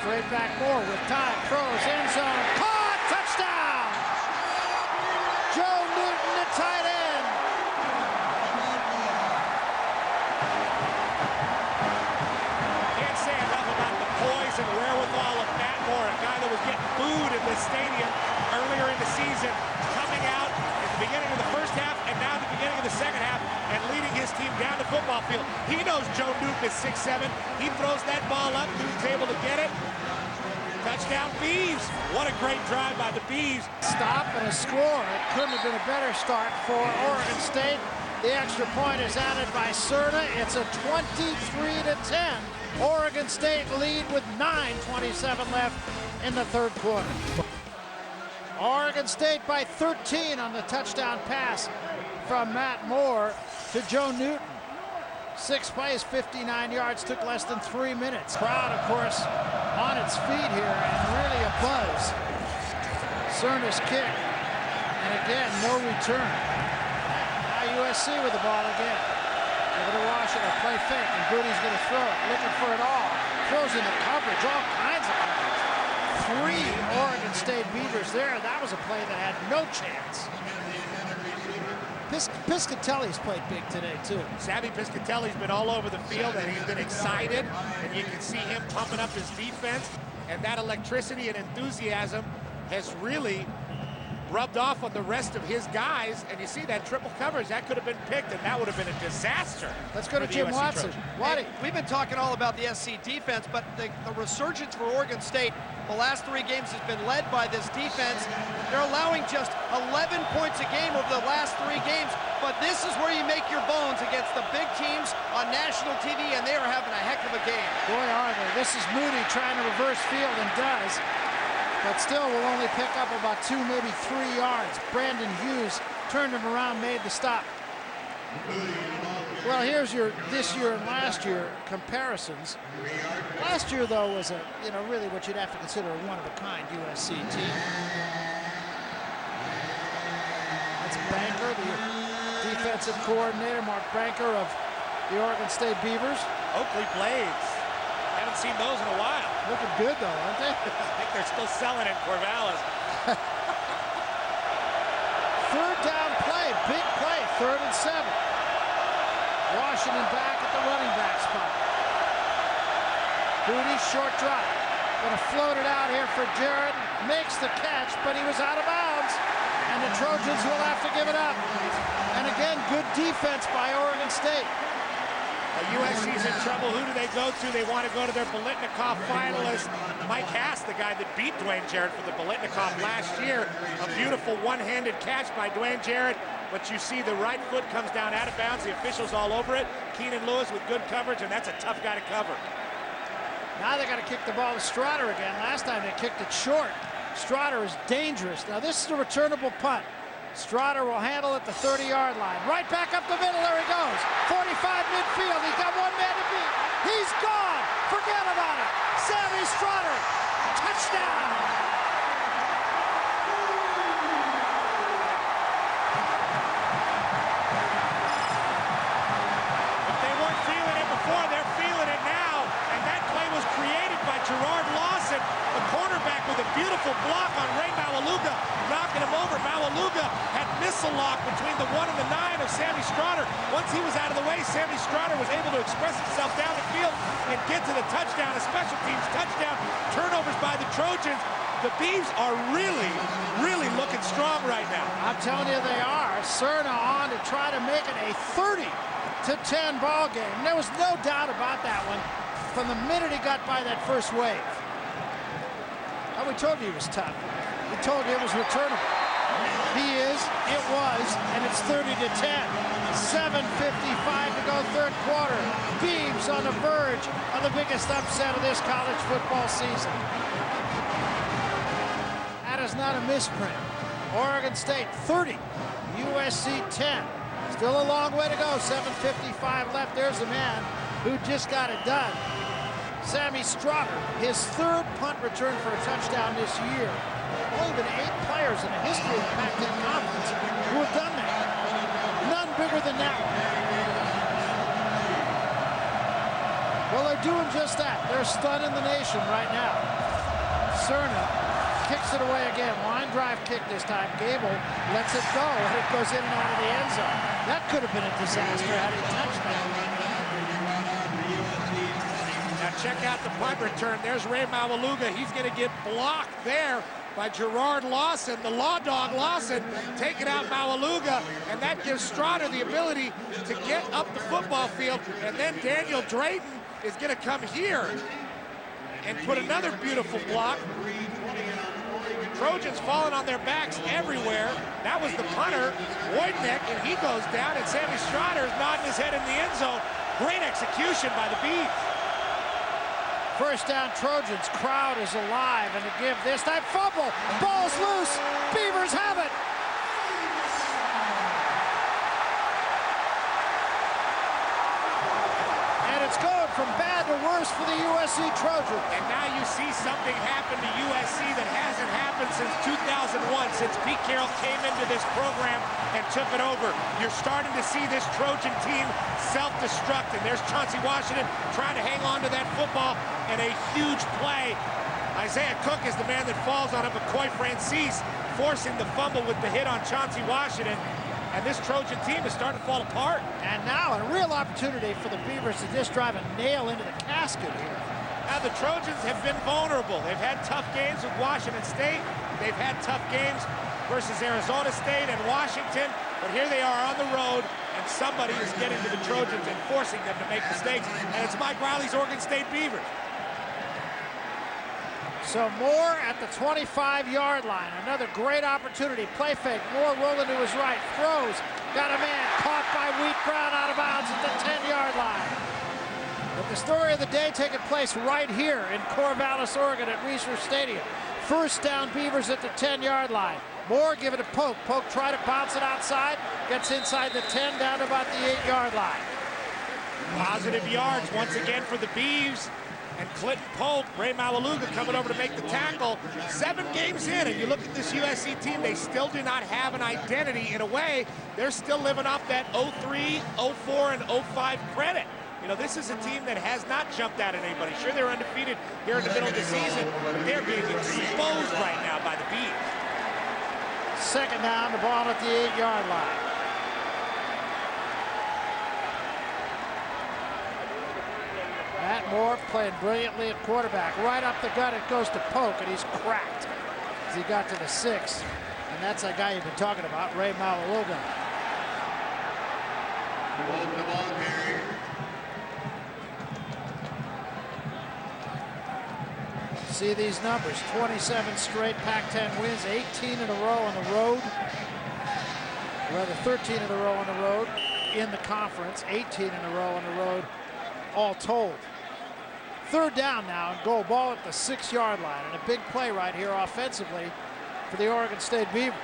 Straight back Moore with time. Throws end zone. Caught! Touchdown! Joe Newton, the tight end. Can't say enough about the poise and wherewithal of Matt Moore, a guy that was getting booed in this stadium earlier in the season, coming out at the beginning of the first half and now at the beginning of the second half and leading his team down the football field. He knows Joe Newton is 6'7". He throws that ball up. Newton's able to get it. Touchdown, Beavs. What a great drive by the Beavs. Stop and a score. It couldn't have been a better start for Oregon State. The extra point is added by Cerna. It's a 23-10 Oregon State lead with 9:27 left in the third quarter. Oregon State by 13 on the touchdown pass from Matt Moore to Joe Newton. 6 plays, 59 yards, took less than 3 minutes. Crowd, of course, on its feet here and really a buzz. Cerna's kick, and again, no return. Now USC with the ball again. Give it to Washington, play fake, and Booty's going to throw it, looking for it all. Throws into coverage, all kinds of coverage. 3 Oregon State Beavers there. That was a play that had no chance. Piscatelli's played big today, too. Savvy Piscatelli's been all over the field, and he's been excited, and you can see him pumping up his defense, and that electricity and enthusiasm has really rubbed off on the rest of his guys, and you see that triple coverage, that could have been picked, and that would have been a disaster. Let's go to Jim Watson. Hey, we've been talking all about the SC defense, but the resurgence for Oregon State the last 3 games has been led by this defense. They're allowing just 11 points a game over the last 3 games, but this is where you make your bones against the big teams on national TV, and they are having a heck of a game. Boy, are they. This is Moody trying to reverse field and does, but still will only pick up about 2, maybe 3 yards. Brandon Hughes turned him around, made the stop. Well, here's your this year and last year comparisons. Last year, though, was a, really what you'd have to consider a one-of-a-kind USC team. That's Banker, the defensive coordinator, Mark Banker of the Oregon State Beavers. Oakley Blades. Haven't seen those in a while. Looking good, though, aren't they? I think they're still selling in Corvallis. Third down play, big play, 3rd and 7. Washington back at the running back spot. Booty, short drop. Gonna float it out here for Jared. Makes the catch, but he was out of bounds. And the Trojans will have to give it up. And again, good defense by Oregon State. USC's in trouble. Who do they go to? They want to go to their Bolitnikoff finalist, Mike Hass, the guy that beat Dwayne Jarrett for the Bolitnikoff last year. A beautiful one-handed catch by Dwayne Jarrett, but you see the right foot comes down out of bounds. The officials all over it. Keenan Lewis with good coverage, and that's a tough guy to cover. Now they got to kick the ball to Strotter again. Last time they kicked it short. Strotter is dangerous. Now this is a returnable punt. Strotter will handle at the 30-yard line. Right back up the middle. There he goes. 45 midfield. He's got one man to beat. He's gone. Forget about it. Sammy Strotter. Touchdown. If they weren't feeling it before, they're feeling it now. And that play was created by Gerard Lawson, the cornerback, with a beautiful block on Ray Maualuga, knocking him over. Maualuga had missile lock between the 1 and the 9 of Sammy Strotter. Once he was out of the way, Sammy Strotter was able to express himself down the field and get to the touchdown, a special teams touchdown. Turnovers by the Trojans. The Beavs are really, really looking strong right now. I'm telling you they are. Cerna on to try to make it a 30-10 ball game. There was no doubt about that one from the minute he got by that first wave. Oh, we told you he was tough. We told you it was returnable. He is, it was, and it's 30-10. 7:55 to go, third quarter. Beavs on the verge of the biggest upset of this college football season. That is not a misprint. Oregon State 30, USC 10. Still a long way to go, 7:55 left. There's the man who just got it done. Sammy Strotter, his third punt return for a touchdown this year. Only been 8 players in the history of the Pac Ten Conference who have done that. None bigger than that one. Well, they're doing just that. They're stunning the nation right now. Cerna kicks it away again. Line drive kick this time. Gable lets it go, and it goes in and out of the end zone. That could have been a disaster had he touched that. Now check out the punt return. There's Ray Maualuga. He's going to get blocked there by Gerard Lawson, the law dog Lawson, taking out Maualuga, and that gives Strotter the ability to get up the football field, and then Daniel Drayton is going to come here and put another beautiful block. Trojans falling on their backs everywhere. That was the punter, Wojtek, and he goes down, and Sammy Strotter is nodding his head in the end zone. Great execution by the Beavs. First down, Trojans. Crowd is alive, and to give this time, fumble. Ball's loose. Beavers have it. And it's going from bad to worse for the USC Trojans. And now you see something happen to USC that hasn't happened since 2001, since Pete Carroll came into this program and took it over. You're starting to see this Trojan team self-destruct, and there's Chauncey Washington trying to hang on to that football, and a huge play. Isaiah Cook is the man that falls on it, but Coy Francis forcing the fumble with the hit on Chauncey Washington. And this Trojan team is starting to fall apart. And now a real opportunity for the Beavers to just drive a nail into the casket here. Now the Trojans have been vulnerable. They've had tough games with Washington State. They've had tough games versus Arizona State and Washington. But here they are on the road, and somebody is getting to the Trojans and forcing them to make mistakes. And it's Mike Riley's Oregon State Beavers. So Moore at the 25-yard line. Another great opportunity. Play fake. Moore rolling to his right. Throws. Got a man caught by Wheat Brown out of bounds at the 10-yard line. But the story of the day taking place right here in Corvallis, Oregon at Reser Stadium. First down, Beavers at the 10-yard line. Moore give it a Poke. Poke try to bounce it outside. Gets inside the 10 down to about the 8-yard line. Positive yards once again for the Beavs. And Clinton Polk, Ray Maualuga coming over to make the tackle. 7 games in, and you look at this USC team, they still do not have an identity. In a way, they're still living off that 03, 04, and 05 credit. You know, this is a team that has not jumped out at anybody. Sure, they're undefeated here in the middle of the season, but they're being exposed right now by the Beavs. Second down, the ball at the 8-yard line. Matt Moore playing brilliantly at quarterback. Right up the gut, it goes to Poke, and he's cracked as he got to the 6. And that's that guy you've been talking about, Ray Maualuga. See these numbers, 27 straight Pac Ten wins, 18 in a row on the road. Rather, 13 in a row on the road in the conference, 18 in a row on the road, all told. Third down now and goal, ball at the 6-yard line, and a big play right here offensively for the Oregon State Beavers.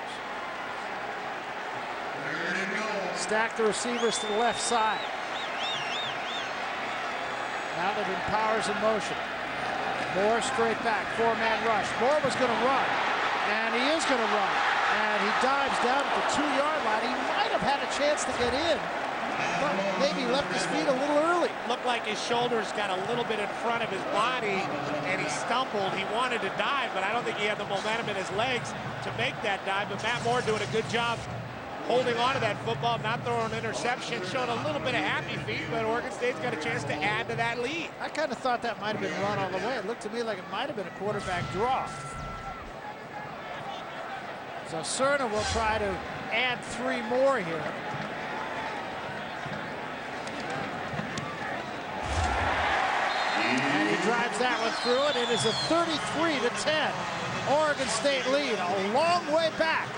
Stack the receivers to the left side. Now they've been powers in motion. Moore straight back, 4-man rush. Moore was going to run, and he is going to run. And he dives down at the 2-yard line. He might have had a chance to get in, but maybe left his feet a little early. Looked like his shoulders got a little bit in front of his body, and he stumbled. He wanted to dive, but I don't think he had the momentum in his legs to make that dive. But Matt Moore doing a good job holding on to that football, not throwing an interception, showing a little bit of happy feet, but Oregon State's got a chance to add to that lead. I kind of thought that might have been run all the way. It looked to me like it might have been a quarterback draw. So Cerna will try to add 3 more here. And he drives that one through it. It is a 33-10 Oregon State lead, a long way back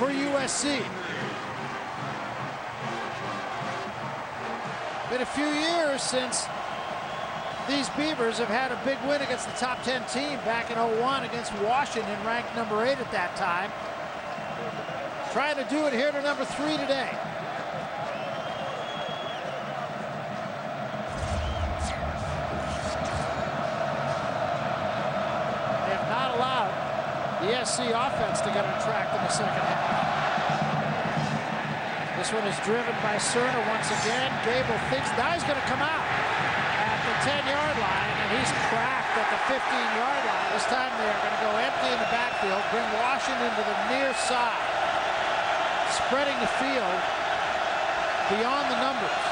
for USC. Been a few years since these Beavers have had a big win against the top 10 team back in '01 against Washington, ranked number 8 at that time. Trying to do it here to number 3 today. They have not allowed the SC offense to get on track in the second half. This one is driven by Cerner once again. Gable thinks now he's going to come out at the 10-yard line, and he's cracked at the 15-yard line. This time they are going to go empty in the backfield, bring Washington to the near side, spreading the field beyond the numbers.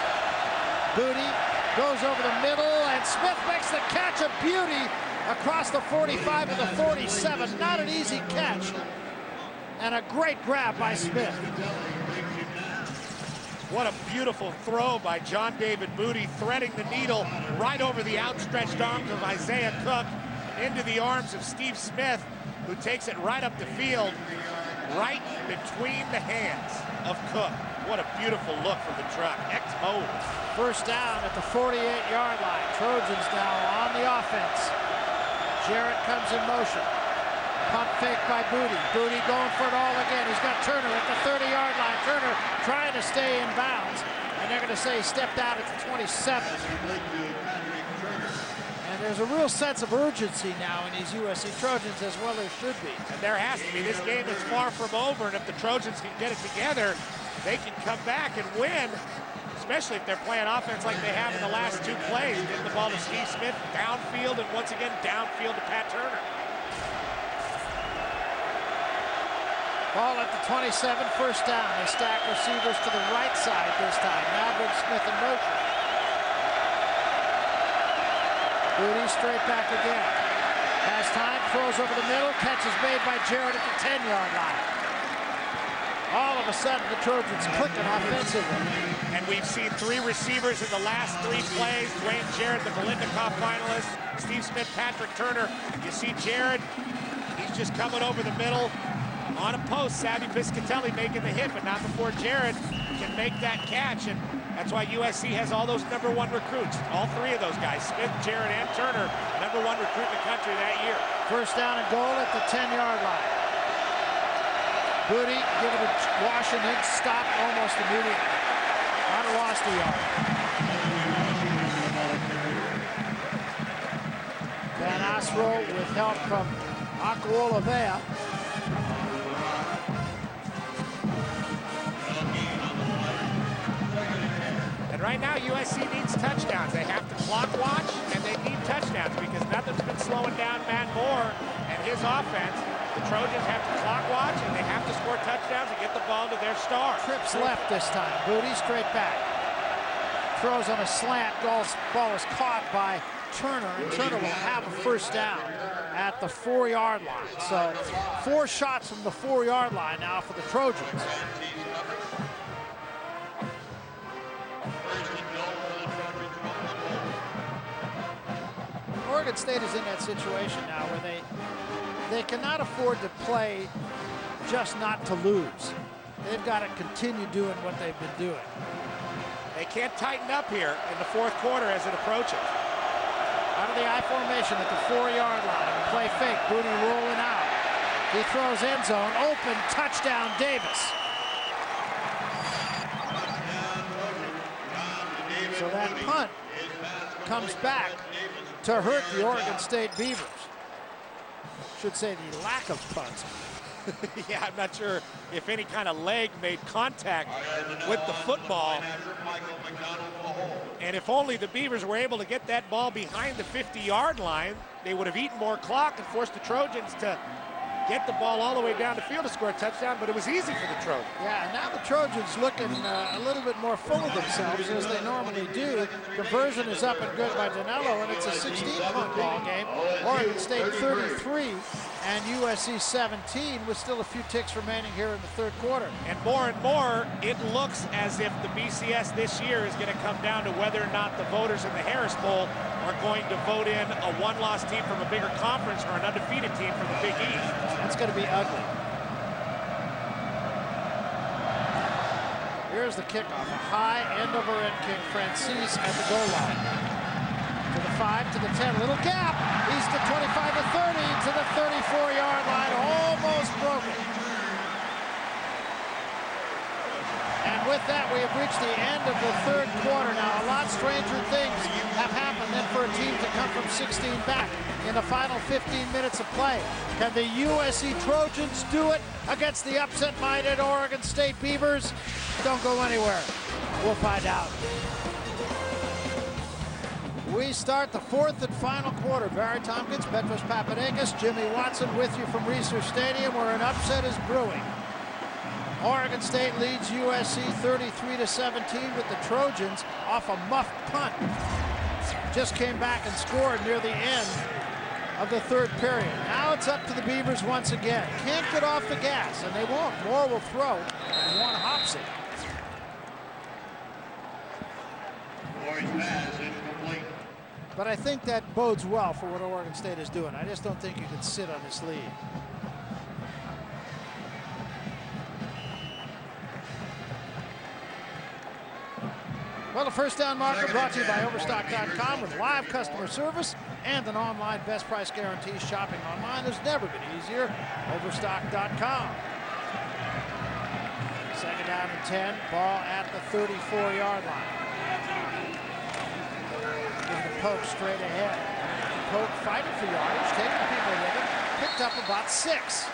Booty goes over the middle, and Smith makes the catch, a beauty across the 45 and the 47. Not an easy catch, and a great grab by Smith. What a beautiful throw by John David Booty, threading the needle right over the outstretched arms of Isaiah Cook into the arms of Steve Smith, who takes it right up the field, right between the hands of Cook. What a beautiful look from the truck. X-mode. First down at the 48-yard line. Trojans now on the offense. Jarrett comes in motion. Pump fake by Booty. Booty going for it all again. He's got Turner at the 30-yard line. Turner trying to stay in bounds. And they're going to say he stepped out at the 27. And there's a real sense of urgency now in these USC Trojans, as well there should be. And there has to be. This game is far from over, and if the Trojans can get it together, they can come back and win, especially if they're playing offense like they have in the last 2 plays. Getting the ball to Steve Smith downfield, and once again downfield to Pat Turner. Ball at the 27, first down. They stack receivers to the right side this time. Now brings Smith in motion. Booty straight back again. Has time, throws over the middle, catch is made by Jarrett at the 10-yard line. All of a sudden, the Trojans clicking offensively. And we've seen 3 receivers in the last 3 plays. Dwayne Jarrett, the Biletnikoff finalist. Steve Smith, Patrick Turner. You see Jarrett, he's just coming over the middle. On a post, Savvy Piscatelli making the hit, but not before Jarrett can make that catch. And that's why USC has all those #1 recruits. All 3 of those guys, Smith, Jarrett, and Turner, #1 recruit in the country that year. First down and goal at the 10-yard line. Booty giving it to Washington, stopped almost immediately. Not a loss to yard. Van Osro with help from Maualuga. And right now, USC needs touchdowns. They have to clock watch, and they need touchdowns because nothing's been slowing down Matt Moore and his offense. The Trojans have to clock watch, and they have to score touchdowns and get the ball to their star. Trips left this time. Booty straight back. Throws on a slant. Ball is caught by Turner, and Turner will have a first down at the 4-yard line. So 4 shots from the 4-yard line now for the Trojans. Oregon State is in that situation now where they cannot afford to play just not to lose. They've got to continue doing what they've been doing. They can't tighten up here in the 4th quarter as it approaches. Out of the I formation at the 4-yard line. Play fake. Booty rolling out. He throws end zone. Open. Touchdown Davis. So that punt comes back to hurt the Oregon State Beavers. Should say the lack of punts. Yeah, I'm not sure if any kind of leg made contact with the football. And if only the Beavers were able to get that ball behind the 50-yard line, they would have eaten more clock and forced the Trojans to get the ball all the way down the field to score a touchdown, but it was easy for the Trojans. Yeah, now the Trojans looking a little bit more full of themselves, as they normally do. Conversion is up and good by Danilo, and it's a 16-point ball game. Oregon State 33 and USC 17 with still a few ticks remaining here in the 3rd quarter. And more, it looks as if the BCS this year is going to come down to whether or not the voters in the Harris Bowl are going to vote in a 1-loss team from a bigger conference or an undefeated team from the Big East. That's going to be ugly. Here's the kickoff, a high end-over-end kick. Francis at the goal line. To the 5, to the 10, little gap. He's to 25 to 30, to the 34-yard line, almost broken. And with that, we have reached the end of the third quarter. Now, a lot stranger things have happened than for a team to come from 16 back in the final 15 minutes of play. Can the USC Trojans do it against the upset-minded Oregon State Beavers? Don't go anywhere. We'll find out. We start the fourth and final quarter. Barry Tompkins, Petros Papadakis, Jimmy Watson with you from Research Stadium, where an upset is brewing. Oregon State leads USC 33-17 with the Trojans off a muffed punt. Just came back and scored near the end of the third period. Now it's up to the Beavers once again. Can't get off the gas, and they won't. Moore will throw, and one hops it. But I think that bodes well for what Oregon State is doing. I just don't think you can sit on this lead. Well, the first down marker brought to you by Overstock.com with live customer service and an online best price guarantee. Shopping online has never been easier. Overstock.com. Second down and 10. Ball at the 34-yard line. Give the Poke straight ahead. Poke fighting for yardage, taking people with him. Picked up about 6.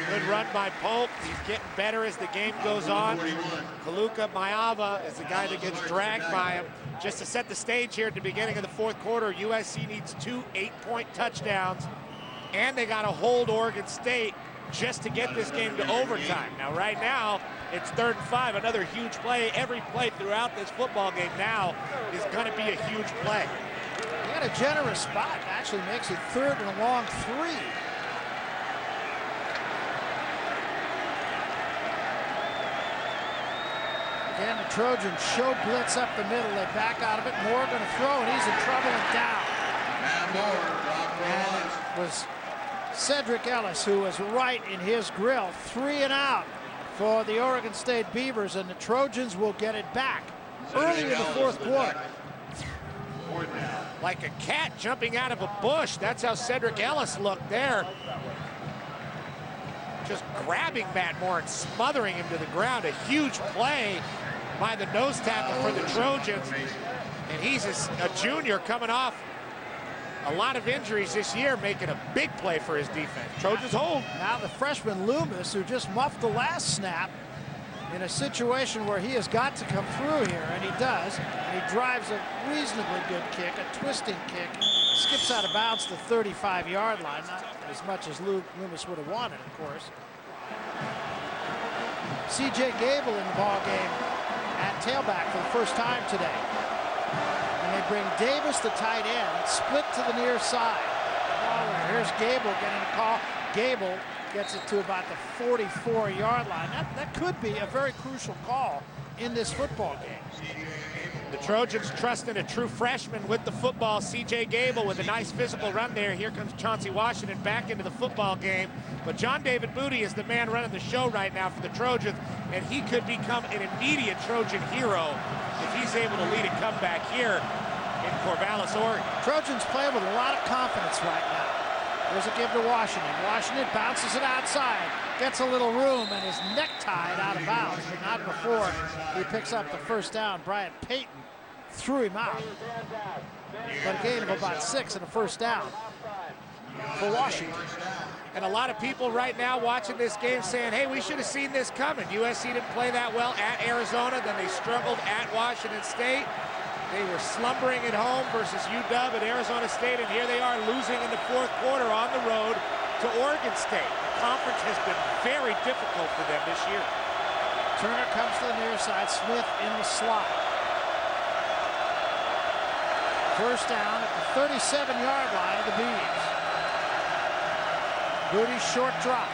Good run by Polk. He's getting better as the game goes on. Maualuga is the guy that gets dragged by him. Just to set the stage here at the beginning of the fourth quarter, USC needs 2 8-point touchdowns, and they got to hold Oregon State just to get this game to overtime. Now, right now, it's 3rd and 5, another huge play. Every play throughout this football game now is going to be a huge play. He got a generous spot. Actually makes it 3rd and a long 3. Again, the Trojans show blitz up the middle. They back out of it. Moore going to throw, and he's in trouble and down. And it was Cedric Ellis who was right in his grill. 3 and out for the Oregon State Beavers, and the Trojans will get it back early in the fourth quarter. Like a cat jumping out of a bush. That's how Cedric Ellis looked there. Just grabbing Matt Moore and smothering him to the ground. A huge play by the nose tackle for the Trojans. And he's a junior coming off a lot of injuries this year, making a big play for his defense. Trojans hold. Now the freshman Loomis, who just muffed the last snap in a situation where he has got to come through here, and he does. And he drives a reasonably good kick, a twisting kick. Skips out of bounds to the 35-yard line. Not as much as Loomis would have wanted, of course. C.J. Gable in the ball game at tailback for the first time today. And they bring Davis, the tight end, split to the near side. Here's Gable getting a call. Gable gets it to about the 44-yard line. That could be a very crucial call in this football game. The Trojans trust in a true freshman with the football, C.J. Gable, with a nice physical run there. Here comes Chauncey Washington back into the football game. But John David Moody is the man running the show right now for the Trojans, and he could become an immediate Trojan hero if he's able to lead a comeback here in Corvallis, Oregon. Trojans play with a lot of confidence right now. There's a give to Washington. Washington bounces it outside, gets a little room, and is necktied out of bounds, but not before he picks up the first down. Bryant Payton threw him out. But a gain of about 6 and a first down for Washington. And a lot of people right now watching this game saying, hey, we should have seen this coming. USC didn't play that well at Arizona, then they struggled at Washington State. They were slumbering at home versus UW at Arizona State, and here they are losing in the fourth quarter on the road to Oregon State. The conference has been very difficult for them this year. Turner comes to the near side, Smith in the slot. First down at the 37-yard line of the Beavs. Booty short drop.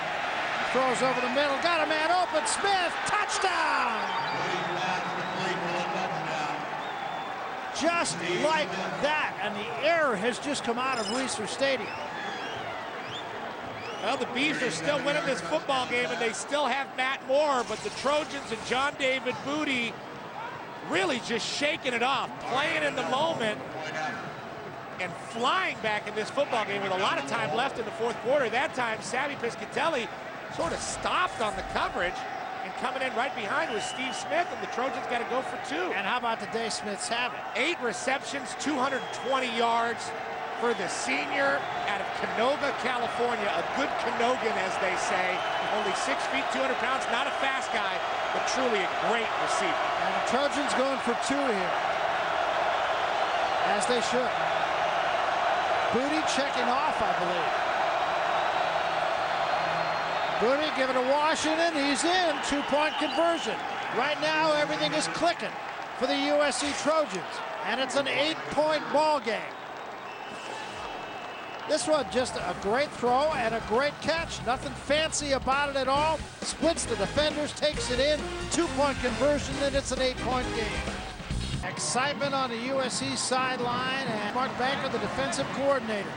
Throws over the middle, got a man open, Smith, touchdown! Just like that, and the error has just come out of Research Stadium. Well, the Beavs are still winning this football game, and they still have Matt Moore, but the Trojans and John David Booty really just shaking it off, playing in the moment, and flying back in this football game with a lot of time left in the fourth quarter. That time, Savvy Piscatelli sort of stopped on the coverage, and coming in right behind was Steve Smith, and the Trojans got to go for 2. And how about today Smith's have it? 8 receptions, 220 yards for the senior out of Canoga, California. A good Canogan, as they say. Only 6 feet, 200 pounds. Not a fast guy, but truly a great receiver. And the Trojans going for 2 here, as they should. Booty checking off, I believe. Booty giving to Washington. He's in. 2-point conversion. Right now, everything is clicking for the USC Trojans, and it's an 8-point ball game. This one just a great throw and a great catch. Nothing fancy about it at all. Splits the defenders, takes it in. 2-point conversion, and it's an 8-point game. Excitement on the USC sideline, and Mark Banker, the defensive coordinator.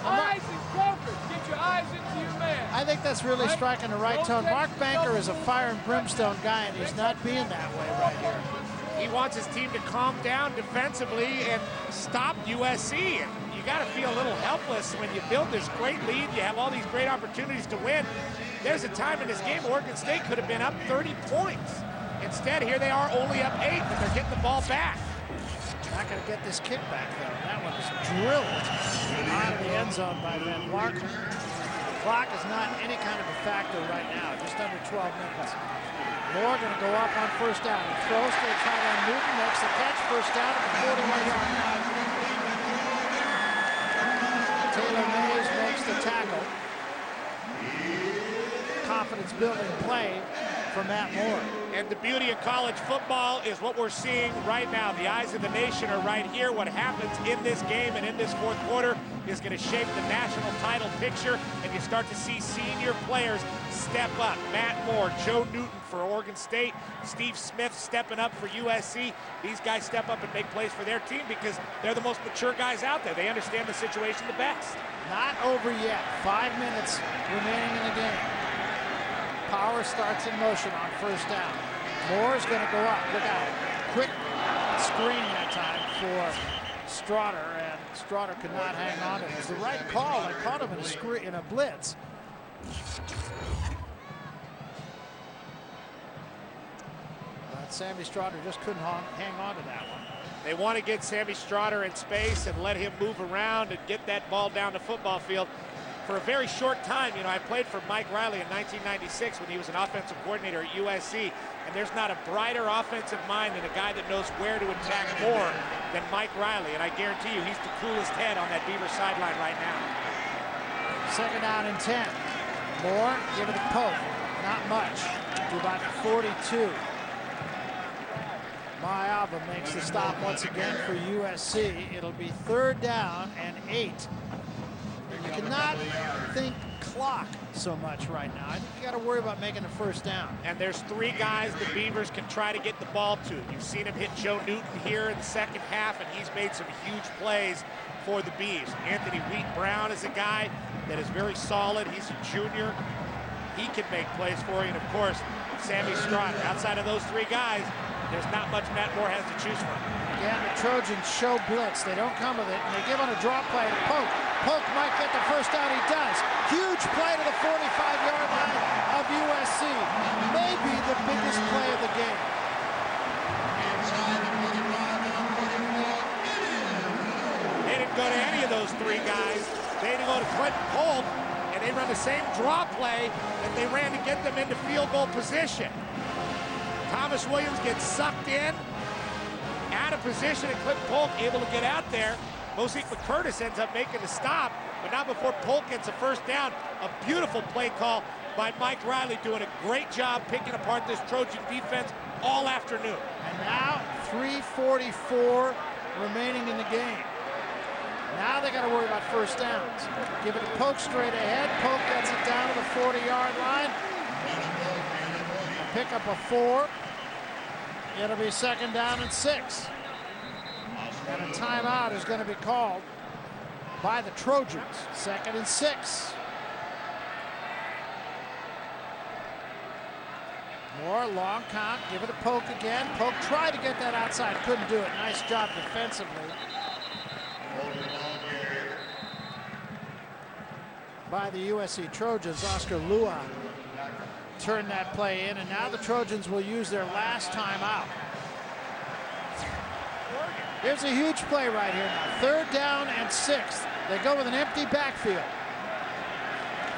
Eyes and focus. Get your eyes into your man. I think that's really striking the right tone. Mark Banker is a fire and brimstone guy, and he's not being that way right here. He wants his team to calm down defensively and stop USC. And you got to feel a little helpless when you build this great lead. You have all these great opportunities to win. There's a time in this game Oregon State could have been up 30 points. Instead, here they are only up 8, but they're getting the ball back. Not going to get this kick back, though. That one is drilled out of the end zone by Van Blarken. The clock is not any kind of a factor right now, just under 12 minutes. Moore going to go up on first down. He throws to the tight end. Newton makes the catch, first down at the 41-yard line. Taylor Mays makes the tackle. Confidence building play for Matt Moore. And the beauty of college football is what we're seeing right now. The eyes of the nation are right here. What happens in this game and in this fourth quarter is going to shape the national title picture, and you start to see senior players step up. Matt Moore, Joe Newton for Oregon State, Steve Smith stepping up for USC. These guys step up and make plays for their team because they're the most mature guys out there. They understand the situation the best. Not over yet. 5 minutes remaining in the game. Power starts in motion on first down. Moore's going to go up. Look out. Quick screen that time for Straughter, and Straughter could not hang on to it. It was the right call. They caught him in a blitz. But Sammy Straughter just couldn't hang on to that one. They want to get Sammy Straughter in space and let him move around and get that ball down the football field. For a very short time, you know, I played for Mike Riley in 1996 when he was an offensive coordinator at USC, and there's not a brighter offensive mind than a guy that knows where to attack more than Mike Riley, and I guarantee you he's the coolest head on that Beaver sideline right now. Second down and 10. Moore, give it a poke. Not much. To about 42. Maualuga makes the stop once again for USC. It'll be third down and 8. You cannot think clock so much right now. I think you got to worry about making the first down. And there's 3 guys the Beavers can try to get the ball to. You've seen him hit Joe Newton here in the second half, and he's made some huge plays for the Beavs. Anthony Wheat-Brown is a guy that is very solid. He's a junior. He can make plays for you. And, of course, Sammy Straughter. Outside of those 3 guys, there's not much Matt Moore has to choose from. Again, the Trojans show blitz. They don't come with it, and they give on a drop play to Polk. Polk might get the first down. He does. Huge play to the 45-yard line of USC. Maybe the biggest play of the game. They didn't go to any of those 3 guys. They didn't go to Clinton Polk, and they run the same draw play that they ran to get them into field goal position. Thomas Williams gets sucked in, out of position, and Clinton Polk able to get out there. Mosique McCurtis ends up making the stop, but not before Polk gets a first down. A beautiful play call by Mike Riley, doing a great job picking apart this Trojan defense all afternoon. And now 3:44 remaining in the game. Now they got to worry about first downs. Give it to Polk straight ahead. Polk gets it down to the 40-yard line. A pick up a 4. It'll be second down and 6. And a timeout is going to be called by the Trojans. 2nd and 6. More long count. Give it a Poke again. Poke tried to get that outside. Couldn't do it. Nice job defensively by the USC Trojans. Oscar Lua turned that play in, and now the Trojans will use their last timeout. Here's a huge play right here now. 3rd down and 6. They go with an empty backfield.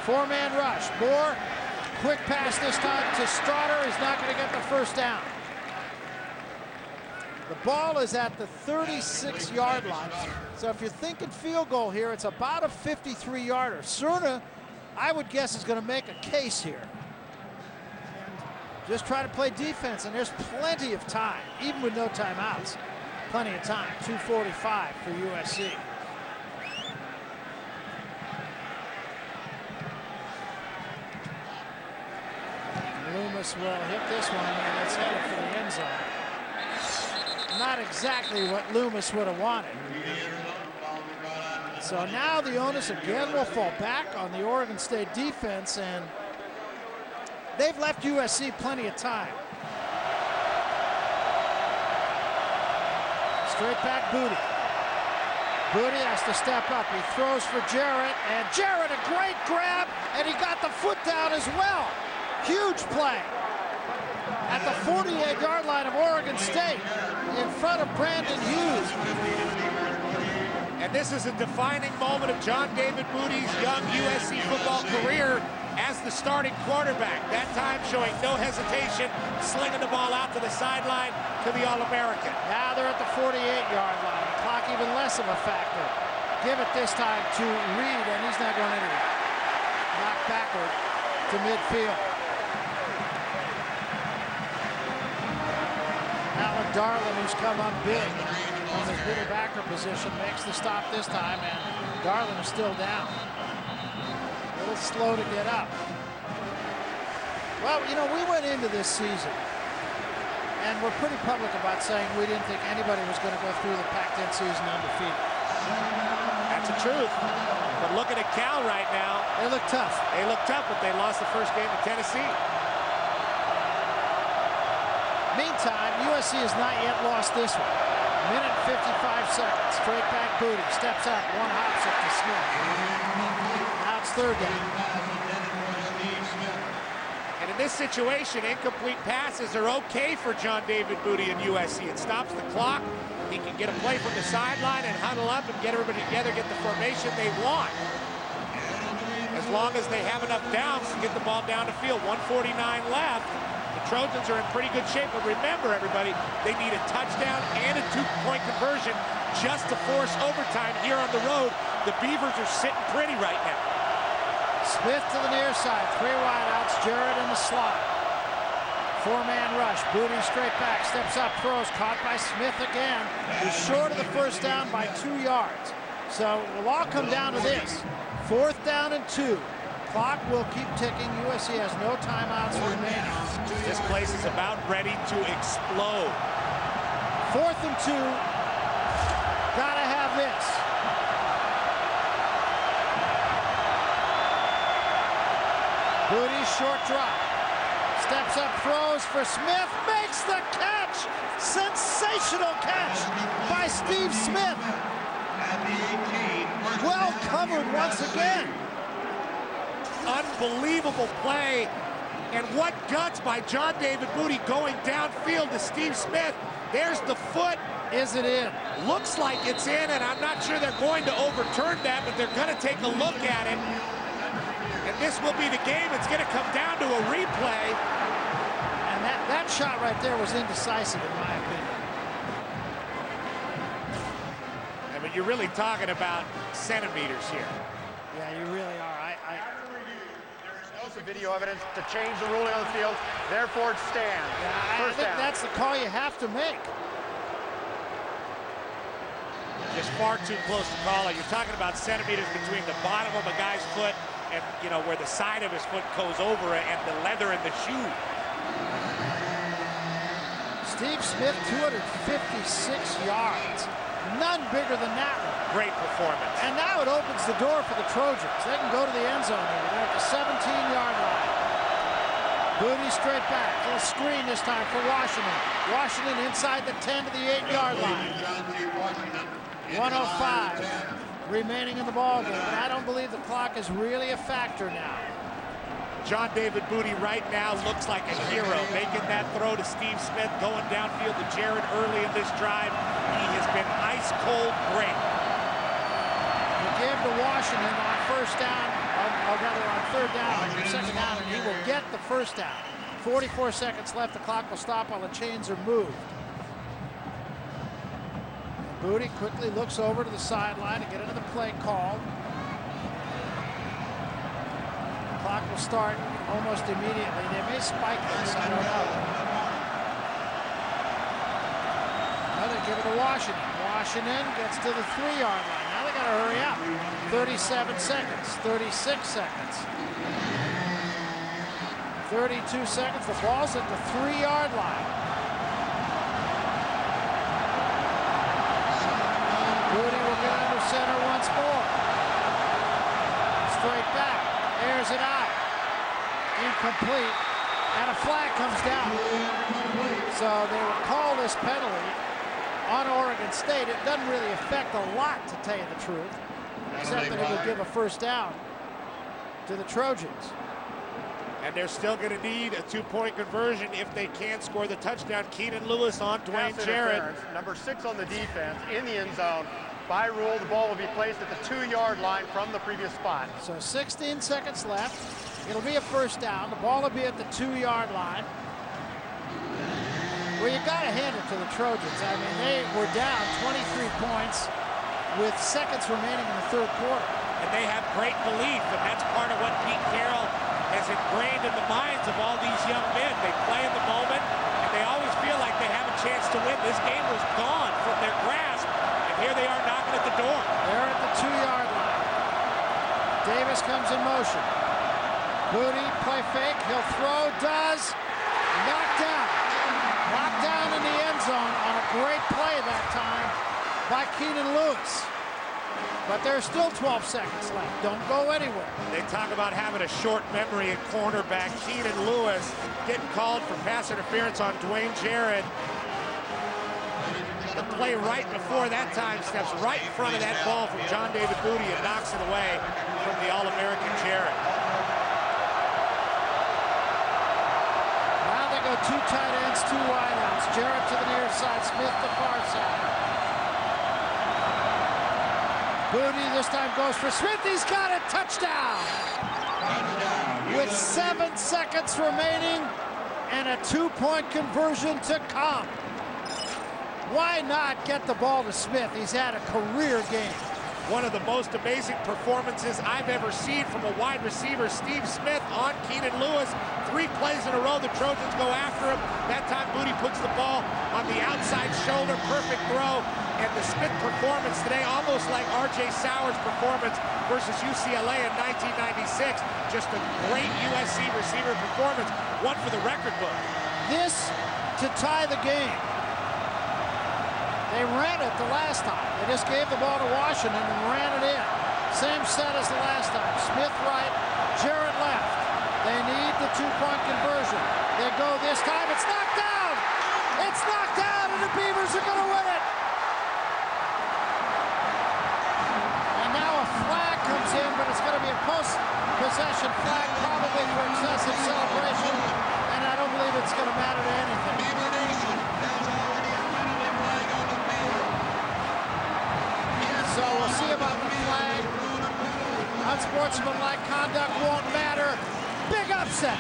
4-man rush. Moore, quick pass this time to Strotter. He's not going to get the 1st down. The ball is at the 36-yard line. So if you're thinking field goal here, it's about a 53-yarder. Cerna, I would guess, is going to make a case here. Just try to play defense, and there's plenty of time, even with no timeouts. Plenty of time. 2:45 for USC. Loomis will hit this one, and it's headed for the end zone. Not exactly what Loomis would have wanted. So now the onus again will fall back on the Oregon State defense, and they've left USC plenty of time. Straight back Booty. Booty has to step up. He throws for Jarrett, and Jarrett a great grab, and he got the foot down as well. Huge play at the 48-yard line of Oregon State in front of Brandon Hughes. And this is a defining moment of John David Moody's young USC football career as the starting quarterback. That time showing no hesitation, slinging the ball out to the sideline to the All-American. Now they're at the 48-yard line. Clock even less of a factor. Give it this time to Reed, and he's not going anywhere. Knocked backward to midfield. Alan Darlin, who's come up big on his middle backer position, makes the stop this time, and Darlin is still down. A little slow to get up. Well, you know, we went into this season, and we're pretty public about saying we didn't think anybody was going to go through the Pac Ten season undefeated. That's the truth. But looking at Cal right now, They look tough. they look tough, but they lost the first game to Tennessee. Meantime, USC has not yet lost this one. Minute 55 seconds. Straight back Booty. Steps up. One hops it to Smith. Now it's 3rd down. And in this situation, incomplete passes are okay for John David Booty and USC. It stops the clock. He can get a play from the sideline and huddle up and get everybody together, get the formation they want. As long as they have enough downs to get the ball down the field. 1:49 left. The Trojans are in pretty good shape, but remember, everybody, they need a touchdown and a 2-point conversion just to force overtime here on the road. The Beavers are sitting pretty right now. Smith to the near side. 3 wideouts. Jarrett in the slot. 4-man rush. Booty straight back. Steps up. Throws. Caught by Smith again. He's short of the 1st down by 2 yards. So it will all come down to this. 4th down and 2. Clock will keep ticking. USC has no timeouts remaining. This place is about ready to explode. 4th and 2. Gotta have this. Booty short drop. Steps up, throws for Smith, makes the catch. Sensational catch by Steve Smith. Well covered once again. Unbelievable play. And what guts by John David Booty going downfield to Steve Smith. There's the foot. Is it in? Looks like it's in, and I'm not sure they're going to overturn that, but they're going to take a look at it. And this will be the game. It's going to come down to a replay. And that shot right there was indecisive, in my opinion. I mean, you're really talking about centimeters here. Yeah, you really are. There's no video evidence to change the ruling on the field. Therefore, it stands. I think that's the call you have to make. Just far too close to call it. You're talking about centimeters between the bottom of a guy's foot and, you know, where the side of his foot goes over it and the leather in the shoe. Steve Smith, 256 yards. None bigger than that one. Great performance. And now it opens the door for the Trojans. They can go to the end zone here. They're at the 17-yard line. Booty straight back. A little screen this time for Washington. Washington inside the 10 to the 8-yard line. 1:05 remaining in the ballgame. But I don't believe the clock is really a factor now. John David Booty right now looks like a hero, making that throw to Steve Smith, going downfield to Jared early in this drive. He has been ice cold great. He gave to Washington on first down, or rather on third down, or second down, and he will get the first down. 44 seconds left. The clock will stop while the chains are moved. Booty quickly looks over to the sideline to get into the play call. Clock will start almost immediately. They may spike this, I don't know. Now they give it to Washington. Washington gets to the 3-yard line. Now they got to hurry up. 37 seconds, 36 seconds. 32 seconds. The ball's at the 3-yard line. Booty will get under center once more. Straight back. Airs it out. Incomplete. And a flag comes down. So they will call this penalty on Oregon State. It doesn't really affect a lot, to tell you the truth, except that it will give a first down to the Trojans. And they're still going to need a 2-point conversion if they can't score the touchdown. Keenan Lewis on Dwayne Jarrett. Number 6 on the defense in the end zone. By rule, the ball will be placed at the 2-yard line from the previous spot. So 16 seconds left. It'll be a first down. The ball will be at the 2-yard line. Well, you got to hand it to the Trojans. I mean, they were down 23 points with seconds remaining in the third quarter. And they have great belief, and that's part of what Pete Carroll has ingrained in the minds of all these young men. They play in the moment, and they always feel like they have a chance to win. This game was gone from their grasp, and here they are knocking at the door. They're at the 2-yard line. Davis comes in motion. Booty, play fake, he'll throw, does. Knocked down. Knocked down in the end zone on a great play that time by Keenan Lewis. But there's still 12 seconds left. Don't go anywhere. They talk about having a short memory at cornerback. Keenan Lewis getting called for pass interference on Dwayne Jarrett. The play right before that time steps right in front of that ball from John David Booty and knocks it away from the All-American Jarrett. Now they go 2 tight ends, 2 wideouts. Jarrett to the near side, Smith the far side. Booty this time goes for Smith. He's got it. Touchdown! With 7 seconds remaining and a 2-point conversion to come. Why not get the ball to Smith? He's had a career game. One of the most amazing performances I've ever seen from a wide receiver, Steve Smith on Keenan Lewis. 3 plays in a row, the Trojans go after him. That time Booty puts the ball on the outside shoulder, perfect throw. And the Smith performance today, almost like R.J. Sauer's performance versus UCLA in 1996. Just a great USC receiver performance, one for the record book. This to tie the game. They ran it the last time. They just gave the ball to Washington and ran it in. Same set as the last time. Smith right, Jarrett left. They need the 2-point conversion. They go this time. It's knocked down. It's knocked down, and the Beavers are going to win it. And now a flag comes in, but it's going to be a post-possession flag, probably for excessive celebration, and I don't believe it's going to matter to anything. So we'll see about the flag. Unsportsmanlike conduct won't matter. Big upset.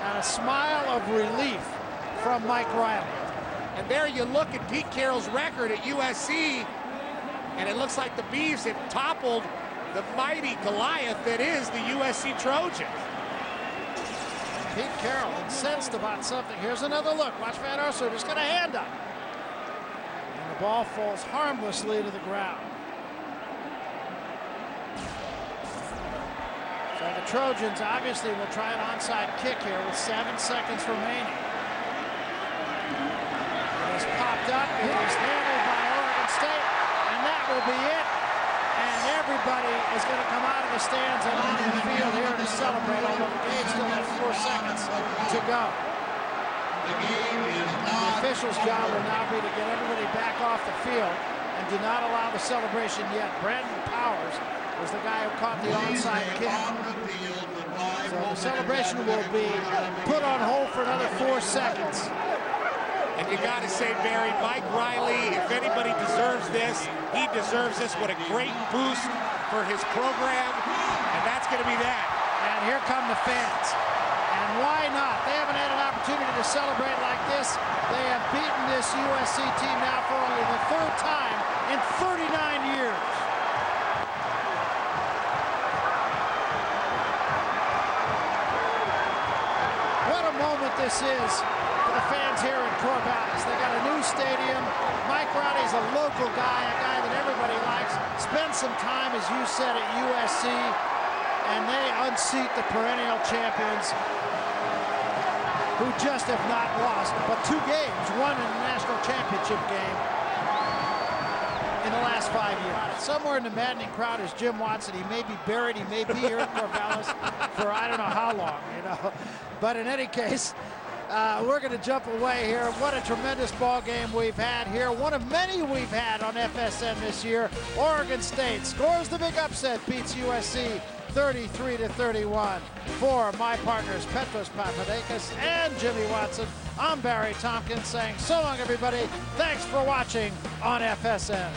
And a smile of relief from Mike Riley. And there you look at Pete Carroll's record at USC, and it looks like the Beavs have toppled the mighty Goliath that is the USC Trojans. Pete Carroll incensed about something. Here's another look. Watch Van Arsdale just got a hand up. And the ball falls harmlessly to the ground. So the Trojans obviously will try an onside kick here with 7 seconds remaining. It is popped up. It is handled by Oregon State, and that will be it. And everybody is going to come out of the stands and onto the field here to celebrate, although the game still has 4 seconds to go. The official's job will now be to get everybody back off the field and do not allow the celebration yet. Brandon Powers was the guy who caught the onside kick. So the celebration will be put on hold for another 4 seconds. And you got to say, Barry, Mike Riley, if anybody deserves this, he deserves this. What a great boost for his program, and that's going to be that. And here come the fans. And why not? They haven't had an opportunity to celebrate like this. They have beaten this USC team now for only the 3rd time in 39 years. What a moment this is for the fans here in Corvallis. They got a new stadium. Mike Riley's a local guy, a guy that everybody likes. Spent some time, as you said, at USC, and they unseat the perennial champions who just have not lost but 2 games, one in the national championship game in the last 5 years. Somewhere in the maddening crowd is Jim Watson. He may be buried. He may be here in Corvallis for I don't know how long, you know. But in any case, we're going to jump away here. What a tremendous ball game we've had here. One of many we've had on FSN this year. Oregon State scores the big upset, beats USC 33-31. For my partners Petros Papadakis and Jimmy Watson, I'm Barry Tompkins saying so long, everybody. Thanks for watching on FSN.